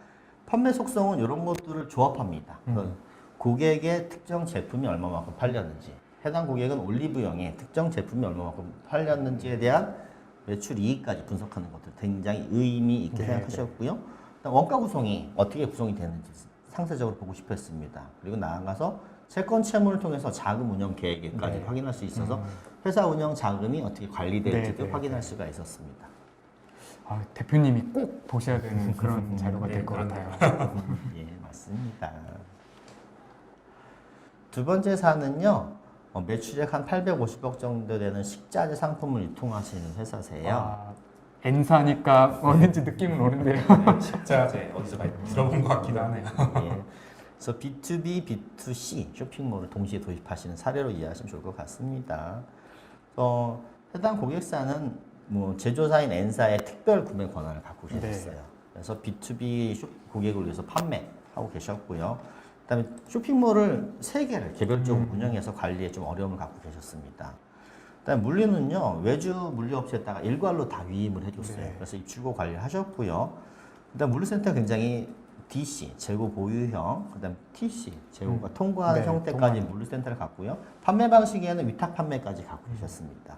판매 속성은 이런 것들을 조합합니다. 그래서 고객의 특정 제품이 얼마만큼 팔렸는지, 해당 고객은 올리브영의 특정 제품이 얼마만큼 팔렸는지에 대한 매출 이익까지 분석하는 것들 굉장히 의미 있게 네, 생각하셨고요. 그다음 원가 구성이 어떻게 구성이 되는지 상세적으로 보고 싶어 했습니다. 그리고 나아가서 채권 채무를 통해서 자금 운영 계획까지 네. 확인할 수 있어서 회사 운영 자금이 어떻게 관리될지도 네, 네, 확인할 수가 있었습니다. 아, 대표님이 꼭 보셔야 되는 그런 자료가 될 것 같아요. 예, 맞습니다. 두 번째 사는요, 매출액 한 850억 정도 되는 식자재 상품을 유통하시는 회사세요. 아, N사니까 어딘지 느낌은 오는데요. 식자재 어디서 많이 들어본 것 같기도 하네요. 예. 그래서 B2B, B2C 쇼핑몰을 동시에 도입하시는 사례로 이해하시면 좋을 것 같습니다. 해당 고객사는 제조사인 N사의 특별 구매 권한을 갖고 계셨어요. 네. 그래서 B2B 고객을 위해서 판매하고 계셨고요. 그다음에 쇼핑몰을 3개를 개별적으로 운영해서 관리에 좀 어려움을 갖고 계셨습니다. 그다음에 물류는요, 외주 물류업체에다가 일괄로 다 위임을 해줬어요. 네. 그래서 입출고 관리를 하셨고요. 그다음 물류센터가 굉장히 DC, 재고 보유형, 그다음 TC, 재고가 통과하는 네, 형태까지 통과하는. 물류센터를 갖고요. 판매 방식에는 위탁 판매까지 갖고 계셨습니다.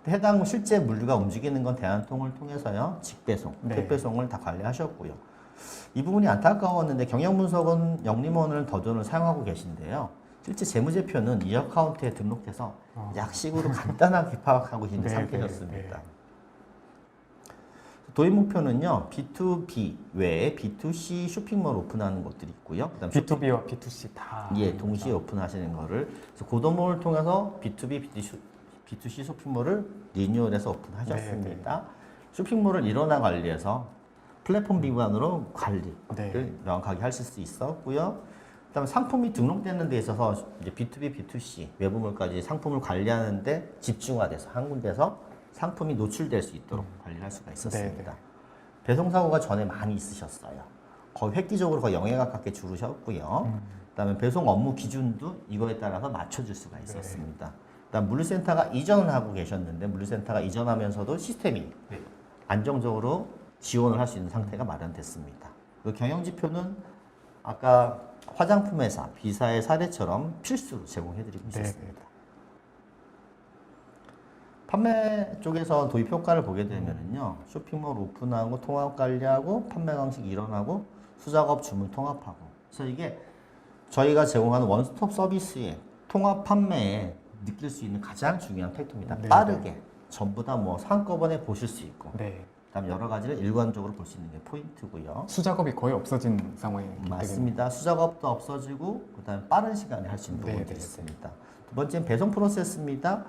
해당 실제 물류가 움직이는 건 대한통을 통해서요, 직배송, 네. 택배송을 다 관리하셨고요. 이 부분이 안타까웠는데 경영분석은 영림원을 더존을 사용하고 계신데요. 실제 재무제표는 이 어카운트에 등록돼서 약식으로 간단하게 파악하고 있는 네, 상태였습니다. 네, 도입 목표는요, B2B 외에 B2C 쇼핑몰 오픈하는 것들이 있고요. 그다음 B2B와 B2C 다. 예, 동시에 오픈하시는 거를 그래서 고도몰을 통해서 B2B, B2C 쇼핑몰을 리뉴얼해서 오픈하셨습니다. 쇼핑몰을 일원화 관리해서 플랫폼 기반으로 관리를 네. 명확하게 하실 수 있었고요. 그다음에 상품이 등록되는 데 있어서 이제 B2B, B2C 외부물까지 상품을 관리하는데 집중화돼서 한 군데서 상품이 노출될 수 있도록 관리를 할 수가 있었습니다. 네. 배송 사고가 전에 많이 있으셨어요. 거의 획기적으로 거의 0에 가깝게 줄으셨고요. 그다음에 배송 업무 기준도 이거에 따라서 맞춰줄 수가 있었습니다. 그다음 물류센터가 이전을 하고 계셨는데 물류센터가 이전하면서도 시스템이 네. 안정적으로 지원을 할 수 있는 상태가 마련됐습니다. 그 경영지표는 아까 화장품 회사, B사의 사례처럼 필수로 제공해드리고 네. 있었습니다. 판매 쪽에서 도입 효과를 보게 되면요, 쇼핑몰 오픈하고 통합 관리하고 판매 방식 일원하고 수작업 주문 통합하고, 그래서 이게 저희가 제공하는 원스톱 서비스의 통합 판매에 느낄 수 있는 가장 중요한 팩터입니다. 네, 빠르게 전부 다 뭐 한꺼번에 보실 수 있고 네. 그다음 여러 가지를 일관적으로 볼 수 있는 게 포인트고요. 수작업이 거의 없어진 상황이 맞습니다. 수작업도 없어지고 그다음에 빠른 시간에 할 수 있는 네, 부분들이 네, 있습니다. 두 번째는 배송 프로세스입니다.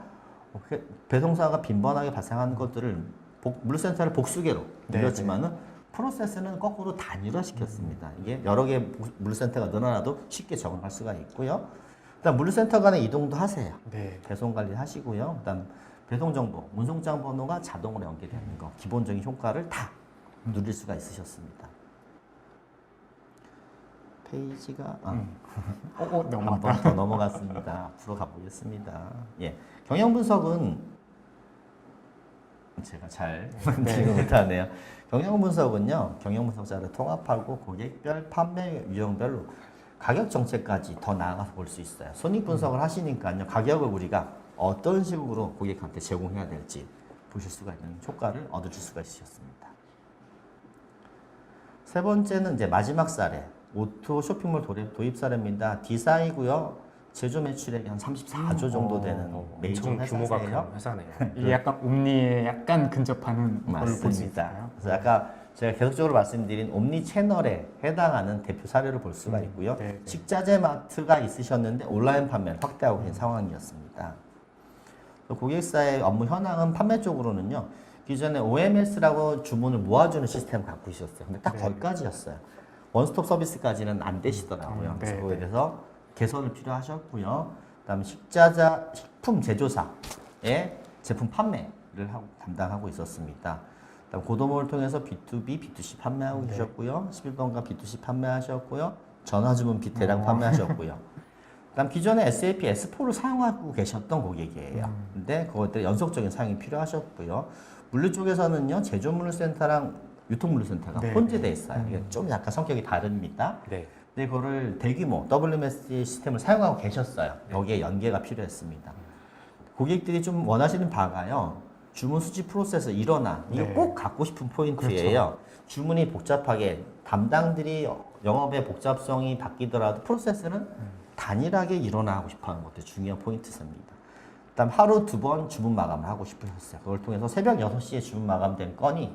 배송사가 빈번하게 발생하는 것들을 물류센터를 복수계로 네, 늘렸지만은 프로세스는 거꾸로 단일화시켰습니다. 이게 여러 개 물류센터가 늘어나도 쉽게 적응할 수가 있고요. 그다음 물류센터 간의 이동도 하세요. 네. 배송 관리 하시고요. 그다음 배송 정보, 운송장 번호가 자동으로 연계되는 거, 기본적인 효과를 다 누릴 수가 있으셨습니다. 페이지가 넘어갔다. 한 번 더 넘어갔습니다. 앞으로 가보겠습니다. 예, 경영 분석은 제가 잘 지금 못하네요. 경영 분석은요, 경영 분석자를 통합하고 고객별, 판매 유형별로 가격 정책까지 더 나아가서 볼 수 있어요. 손익 분석을 하시니까요, 가격을 우리가 어떤 식으로 고객한테 제공해야 될지 보실 수가 있는 효과를 얻으실 수가 있으셨습니다. 세 번째는 이제 마지막 사례, 오토 쇼핑몰 도입 사례입니다. D사이고요. 제조 매출액이 한 34조 정도 되는 메이저 엄청 규모가 회사세요. 큰 회사네요. 이게 약간 옴니에 약간 근접하는 걸로 볼 수 맞습니다. 있어요. 그래서 아까 제가 계속적으로 말씀드린 옴니 채널에 해당하는 대표 사례를 볼 수가 있고요. 네, 네. 식자재 마트가 있으셨는데 온라인 판매를 확대하고 있는 상황이었습니다. 고객사의 업무 현황은 판매 쪽으로는요. 기존에 OMS라고 주문을 모아주는 시스템을 갖고 있었어요. 근데 딱 네. 거기까지였어요. 원스톱 서비스까지는 안 되시더라고요. 네, 그래서 거기에 네. 대해서 개선을 필요하셨고요. 그다음에 식품 제조사의 제품 판매를 담당하고 있었습니다. 그다음 고도몰을 통해서 B2B, B2C 판매하고 계셨고요. 11번가 B2C 판매하셨고요. 전화주문 대량 판매하셨고요. 그다음 기존에 SAP S4를 사용하고 계셨던 고객이에요. 근데 그것들 연속적인 사용이 필요하셨고요. 물류 쪽에서는요, 제조물류센터랑 유통물류센터가 네. 혼재돼 있어요. 이게 좀 약간 성격이 다릅니다. 네. 근데 그거를 대규모 WMS 시스템을 사용하고 계셨어요. 여기에 연계가 필요했습니다. 고객들이 좀 원하시는 바가요. 주문 수집 프로세스 일어나. 이거 네. 꼭 갖고 싶은 포인트예요. 주문이 복잡하게 담당들이 영업의 복잡성이 바뀌더라도 프로세스는 단일하게 일어나고 싶어하는 것도 중요한 포인트입니다. 그다음 하루 2번 주문 마감을 하고 싶으셨어요. 그걸 통해서 새벽 6시에 주문 마감된 건이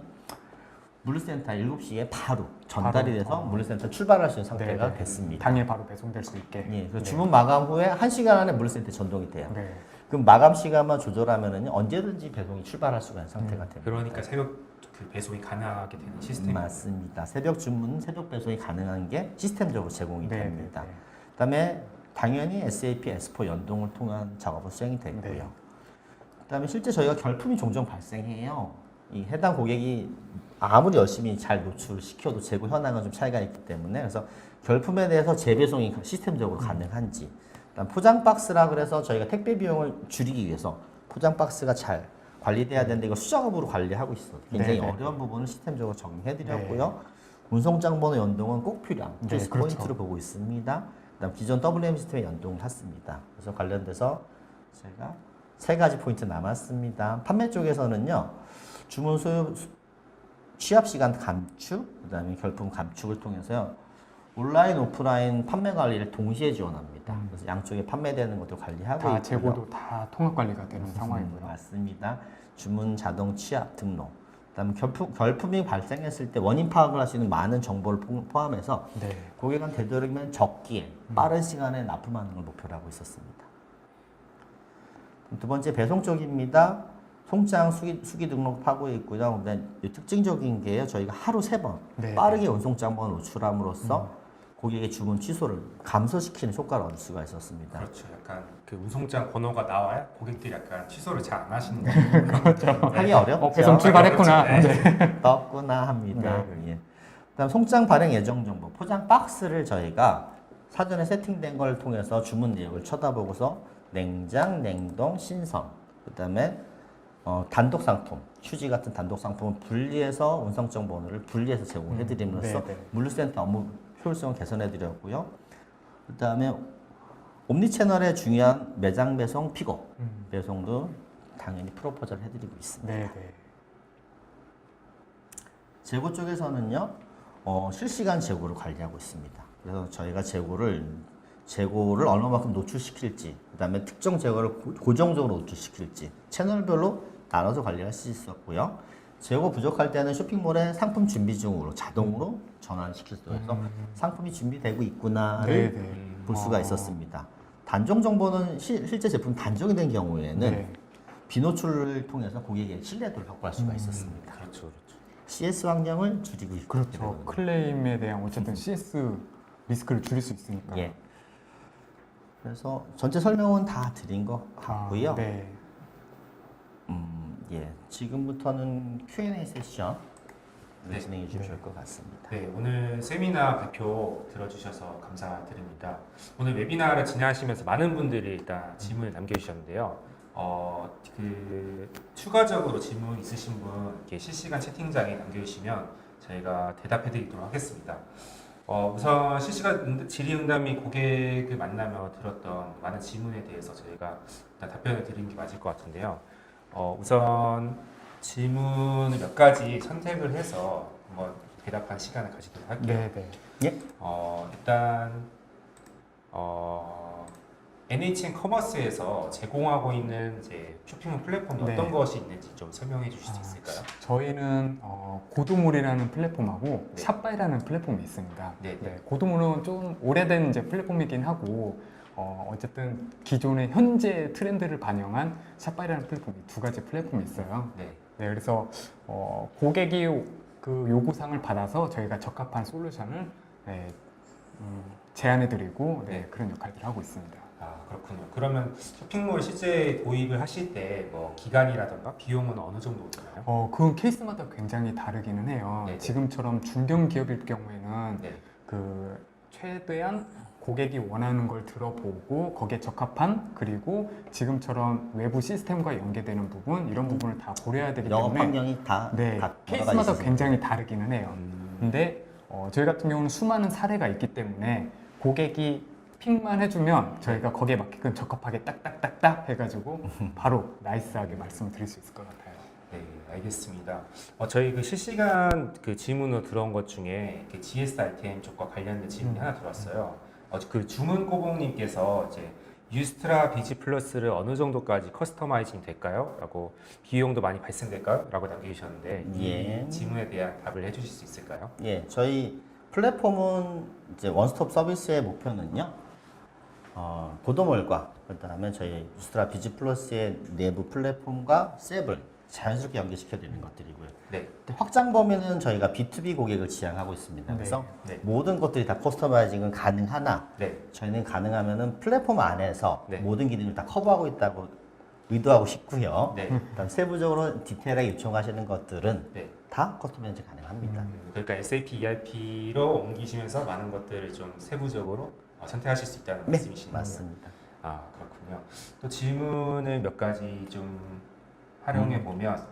물류센터 7시에 바로 전달이 돼서 물류센터 출발할 수 있는 상태가 네, 네. 됐습니다. 당일 바로 배송될 수 있게. 예, 그래서 주문 마감 후에 1시간 안에 물류센터에 전동이 돼요. 네. 그럼 마감 시간만 조절하면 언제든지 배송이 출발할 수가 있는 상태가 됩니다. 그러니까 새벽 그 배송이 가능하게 되는 시스템. 맞습니다. 새벽 주문, 새벽 배송이 가능한 게 시스템적으로 제공이 네, 됩니다. 네, 네. 그다음에 당연히 SAP S4 연동을 통한 작업은 수행이 되고요. 네. 그다음에 실제 저희가 결품이 종종 발생해요. 이 해당 고객이 아무리 열심히 잘 노출을 시켜도 재고 현황은 좀 차이가 있기 때문에 그래서 결품에 대해서 재배송이 시스템적으로 가능한지, 그다음 포장 박스라 그래서 저희가 택배 비용을 줄이기 위해서 포장 박스가 잘 관리돼야 되는데 이거 수작업으로 관리하고 있어요. 굉장히 네, 네. 어려운 부분을 시스템적으로 정리해드렸고요. 운송장 번호 연동은 꼭 필요한 네, 필수 그렇죠. 포인트로 보고 있습니다. 그다음 기존 WM 시스템에 연동을 했습니다. 그래서 관련돼서 제가 3가지 포인트 남았습니다. 판매 쪽에서는요, 주문 취합 시간 감축, 그다음에 결품 감축을 통해서요, 온라인, 오프라인 판매 관리를 동시에 지원합니다. 그래서 양쪽에 판매되는 것도 관리하고 다 있고요. 재고도 다 통합 관리가 되는 상황이고요. 맞습니다. 주문 자동 취합 등록. 그다음에 결품이 발생했을 때 원인 파악을 할 수 있는 많은 정보를 포함해서 네. 고객은 되도록이면 적기에 빠른 시간에 납품하는 걸 목표로 하고 있었습니다. 두 번째 배송 쪽입니다. 송장 수기 등록하고 있고요. 근데 특징적인 게요. 저희가 하루 3번 네. 빠르게 운송장번 노출함으로써 고객의 주문 취소를 감소시키는 효과를 얻을 수가 있었습니다. 그렇죠. 약간 그 운송장 번호가 나와야 고객들이 약간 취소를 잘 안 하시는 거예요. 하기 어렵죠. 배송 출발했구나. 네. 네. 떴구나 합니다. 예. 그다음 송장 발행 예정 정보, 포장 박스를 저희가 사전에 세팅된 걸 통해서 주문 내역을 쳐다보고서 냉장, 냉동, 신선, 그다음에 단독 상품, 휴지 같은 단독 상품을 분리해서 운송장 번호를 분리해서 제공해드림으로써 네, 네. 물류센터 업무 효율성을 개선해드렸고요. 그다음에 옴니채널의 중요한 매장 배송, 픽업 배송도 당연히 프로포즈를 해드리고 있습니다. 네, 네. 재고 쪽에서는요, 실시간 재고를 관리하고 있습니다. 그래서 저희가 재고를 재고를 얼마만큼 노출시킬지, 그다음에 특정 재고를 고정적으로 노출시킬지 채널별로 나눠서 관리할 수 있었고요. 재고 부족할 때는 쇼핑몰에 상품 준비 중으로 자동으로 전환시킬 수 있어서 상품이 준비되고 있구나를 볼 수가 있었습니다. 단종 정보는 실제 제품 단종이 된 경우에는 비노출을 통해서 고객의 신뢰도를 확보할 수가 있었습니다. 그렇죠, 그렇죠. CS 환경을 줄이고 있고 그렇죠. 클레임에 대한 어쨌든 CS 리스크를 줄일 수 있으니까. 예. 그래서 전체 설명은 다 드린 것 같고요. 네. 예. 지금부터는 Q&A 세션 네. 진행해 주실 것 같습니다. 네, 오늘 세미나 발표 들어주셔서 감사드립니다. 오늘 웨비나를 진행하시면서 많은 분들이 일단 질문을 남겨주셨는데요. 추가적으로 질문 있으신 분 이렇게 실시간 채팅장에 남겨주시면 저희가 대답해드리도록 하겠습니다. 우선 실시간 질의응답 및 고객을 만나며 들었던 많은 질문에 대해서 저희가 일단 답변을 드리는 게 맞을 것 같은데요. 우선 질문을 몇 가지 선택을 해서 한번 대답한 시간을 가지도록 할게요. 네. 예. 일단 NHN 커머스에서 제공하고 있는 이제 쇼핑몰 플랫폼이 네. 어떤 것이 있는지 좀 설명해 주실 수 있을까요? 저희는 고도몰이라는 플랫폼하고 네. 샷바이라는 플랫폼이 있습니다. 네. 고도몰은 좀 오래된 이제 플랫폼이긴 하고 어쨌든 기존의 현재 트렌드를 반영한 샷바이라는 플랫폼이 두 가지 플랫폼이 있어요. 네. 그래서 고객이 그 요구사항을 받아서 저희가 적합한 솔루션을 제안해드리고 그런 역할들을 하고 있습니다. 그렇군요. 그러면 쇼핑몰 실제 도입을 하실 때 뭐 기간이라던가 비용은 어느 정도 드나요? 그건 케이스마다 굉장히 다르기는 해요. 네네. 지금처럼 중견 기업일 경우에는 네. 그 최대한 고객이 원하는 걸 들어보고 거기에 적합한 그리고 지금처럼 외부 시스템과 연계되는 부분 이런 부분을 다 고려해야 되기 영업 때문에 환경이 다 케이스마다 굉장히 다르기는 해요. 근데 저희 같은 경우는 수많은 사례가 있기 때문에 고객이 픽만 해주면 저희가 거기에 맞게끔 적합하게 딱딱딱딱 해가지고 바로 나이스하게 말씀을 드릴 수 있을 것 같아요. 네, 알겠습니다. 저희 그 실시간 그 질문으로 들어온 것 중에 GS 아이템 쪽과 관련된 질문이 하나 들어왔어요. 그 주문 꼬봉님께서 이제 유스트라 비지 플러스를 어느 정도까지 커스터마이징 될까요? 라고 비용도 많이 발생될까요? 라고 남겨주셨는데 예. 이 질문에 대한 답을 해주실 수 있을까요? 예, 저희 플랫폼은 이제 원스톱 서비스의 목표는요. 고도몰과 그다음에 저희 유스트라 비지 플러스의 내부 플랫폼과 셉을 자연스럽게 연계시켜 드리는 것들이고요. 네. 확장 범위는 저희가 B2B 고객을 지향하고 있습니다. 그래서 네. 모든 것들이 다 커스터마이징은 가능하나 네. 저희는 가능하면은 플랫폼 안에서 네. 모든 기능을 다 커버하고 있다고 의도하고 싶고요. 네. 그다음 세부적으로 디테일하게 요청하시는 것들은 네. 다 커스터마이징 가능합니다. 그러니까 SAP ERP로 옮기시면서 많은 것들을 좀 세부적으로 선택하실 수 있다는 네, 말씀이신 맞습니다. 거예요? 그렇군요. 또 질문을 몇 가지 좀 활용해 보면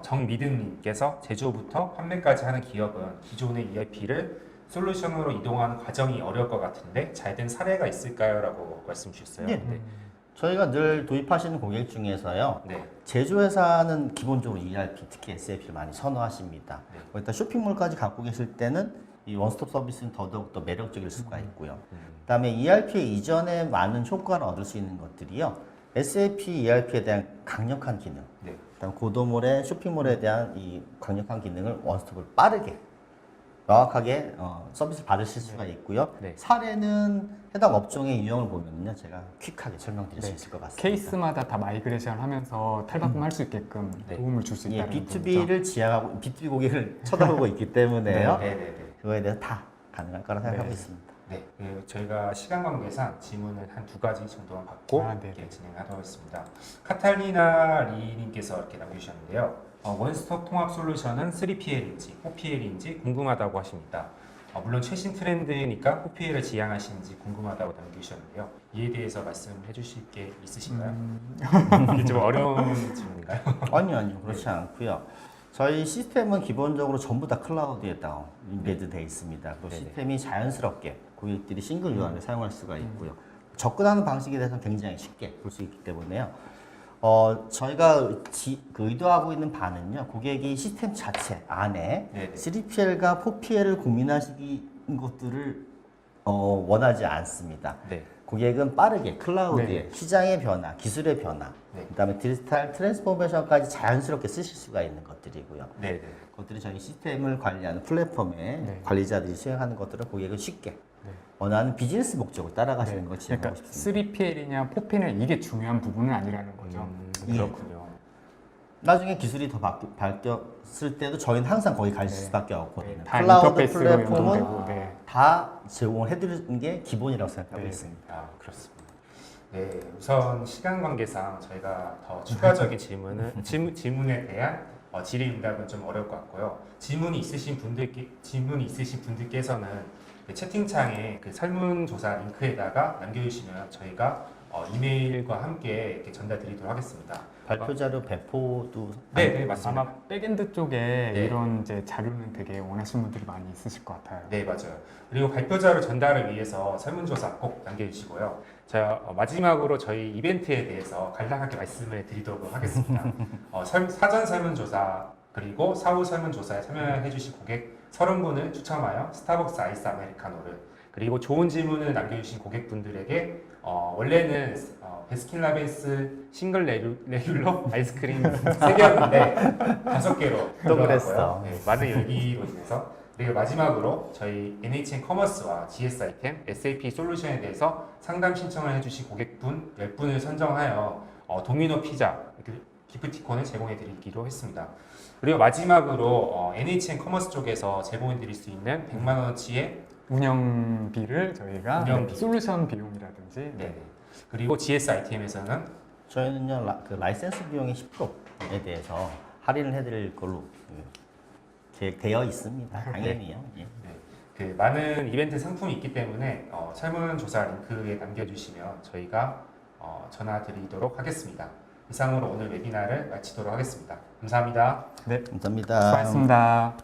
정미듬님께서 제조부터 판매까지 하는 기업은 기존의 ERP를 솔루션으로 이동하는 과정이 어려울 것 같은데 잘된 사례가 있을까요? 라고 말씀 주셨어요. 네. 저희가 늘 도입하시는 고객 중에서요. 네. 제조회사는 기본적으로 ERP, 특히 SAP를 많이 선호하십니다. 네. 거기다 쇼핑몰까지 갖고 계실 때는 이 원스톱 서비스는 더더욱 더 매력적일 수가 있고요. 그다음에 ERP 이전에 많은 효과를 얻을 수 있는 것들이요. SAP ERP에 대한 강력한 기능, 네. 그다음 고도몰의 쇼핑몰에 대한 이 강력한 기능을 원스톱을 빠르게 명확하게 서비스를 받으실 수가 있고요. 네. 사례는 해당 업종의 유형을 보면요, 제가 퀵하게 설명드릴 수 있을 것 같습니다. 케이스마다 다 마이그레이션 하면서 탈바꿈할 수 있게끔 네. 도움을 줄 수 예, 있다는 B2B를 지향하고 B2B 고객을 쳐다보고 있기 때문에요. 네. 그거에 대해서 다 가능할 거라 생각하고 네. 있습니다. 네, 저희가 시간 관계상 질문을 한 두 가지 정도만 받고 네. 이렇게 진행하도록 하겠습니다. 카탈리나 리님께서 이렇게 남겨주셨는데요. 원스톱 통합 솔루션은 3PL인지 4PL인지 궁금하다고 하십니다. 물론 최신 트렌드니까 4PL을 지향하시는지 궁금하다고 남겨주셨는데요. 이에 대해서 말씀해 주실 게 있으신가요? 이게 좀 어려운 질문인가요? 아니요, 그렇지 않고요. 저희 시스템은 기본적으로 전부 다 클라우드에다 인베드 되어 있습니다. 또 시스템이 자연스럽게 고객들이 싱글 UR을 사용할 수가 있고요. 접근하는 방식에 대해서는 굉장히 쉽게 볼 수 있기 때문에요. 저희가 의도하고 있는 바는요, 고객이 시스템 자체 안에 네네. 3PL과 4PL을 고민하시는 것들을 원하지 않습니다. 네. 고객은 빠르게 클라우드에 네. 시장의 변화, 기술의 변화, 네. 그다음에 디지털 트랜스포메이션까지 자연스럽게 쓰실 수가 있는 것들이고요. 네네. 그것들이 저희 시스템을 관리하는 플랫폼에 네. 관리자들이 수행하는 것들을 고객은 쉽게 원하는 비즈니스 목적을 따라가시는 걸 지향하고 그러니까 싶습니다. 3PL이냐 4PL이냐 이게 중요한 부분은 아니라는 거죠. 그렇군요. 나중에 기술이 더 바뀌었을 때도 저희는 항상 거기 갈 수밖에 없거든요. 다 클라우드 인터페이스로 플랫폼은 연동되고, 네. 다 제공을 해드리는 게 기본이라고 생각하고 있습니다. 아, 그렇습니다. 네, 우선 시간 관계상 저희가 더 추가적인 질문에 대한 질의응답은 좀 어려울 것 같고요. 질문이 있으신 분들께서는 채팅창에 그 설문조사 링크에다가 남겨주시면 저희가 이메일과 함께 이렇게 전달드리도록 하겠습니다. 발표 자료 배포도 네, 맞습니다. 아마 백엔드 쪽에 네. 이런 이제 자료는 되게 원하시는 분들이 많이 있으실 것 같아요. 네, 맞아요. 그리고 발표 자료 전달을 위해서 설문조사 꼭 남겨주시고요. 자, 마지막으로 저희 이벤트에 대해서 간략하게 말씀을 드리도록 하겠습니다. 사전 설문조사 그리고 사후 설문조사에 참여해주신 고객 30분을 추첨하여 스타벅스 아이스 아메리카노를, 그리고 좋은 질문을 남겨주신 고객분들에게 원래는 베스킨라빈스 싱글 레귤러 아이스크림 3개였는데 5개로 또 그랬어. 네, 많은 열기로 인해서. 그리고 마지막으로 저희 NHN 커머스와 GS 아이템, SAP 솔루션에 대해서 상담 신청을 해주신 고객분 10분을 선정하여 도미노 피자 기프티콘을 제공해 드리기로 했습니다. 그리고 마지막으로 NHN 커머스 쪽에서 제공해 드릴 수 있는 100만 원어치의 운영비를 저희가 운영비. 솔루션 비용이라든지 네. 그리고 GS 아이템에서는 저희는요 라이센스 비용의 10%에 대해서 할인을 해드릴 걸로 되어 있습니다. 당연히요. 예. 네, 그 많은 이벤트 상품이 있기 때문에 설문조사 링크에 남겨주시면 저희가 전화드리도록 하겠습니다. 이상으로 오늘 웨비나를 마치도록 하겠습니다. 감사합니다. 네, 감사합니다. 수고하셨습니다.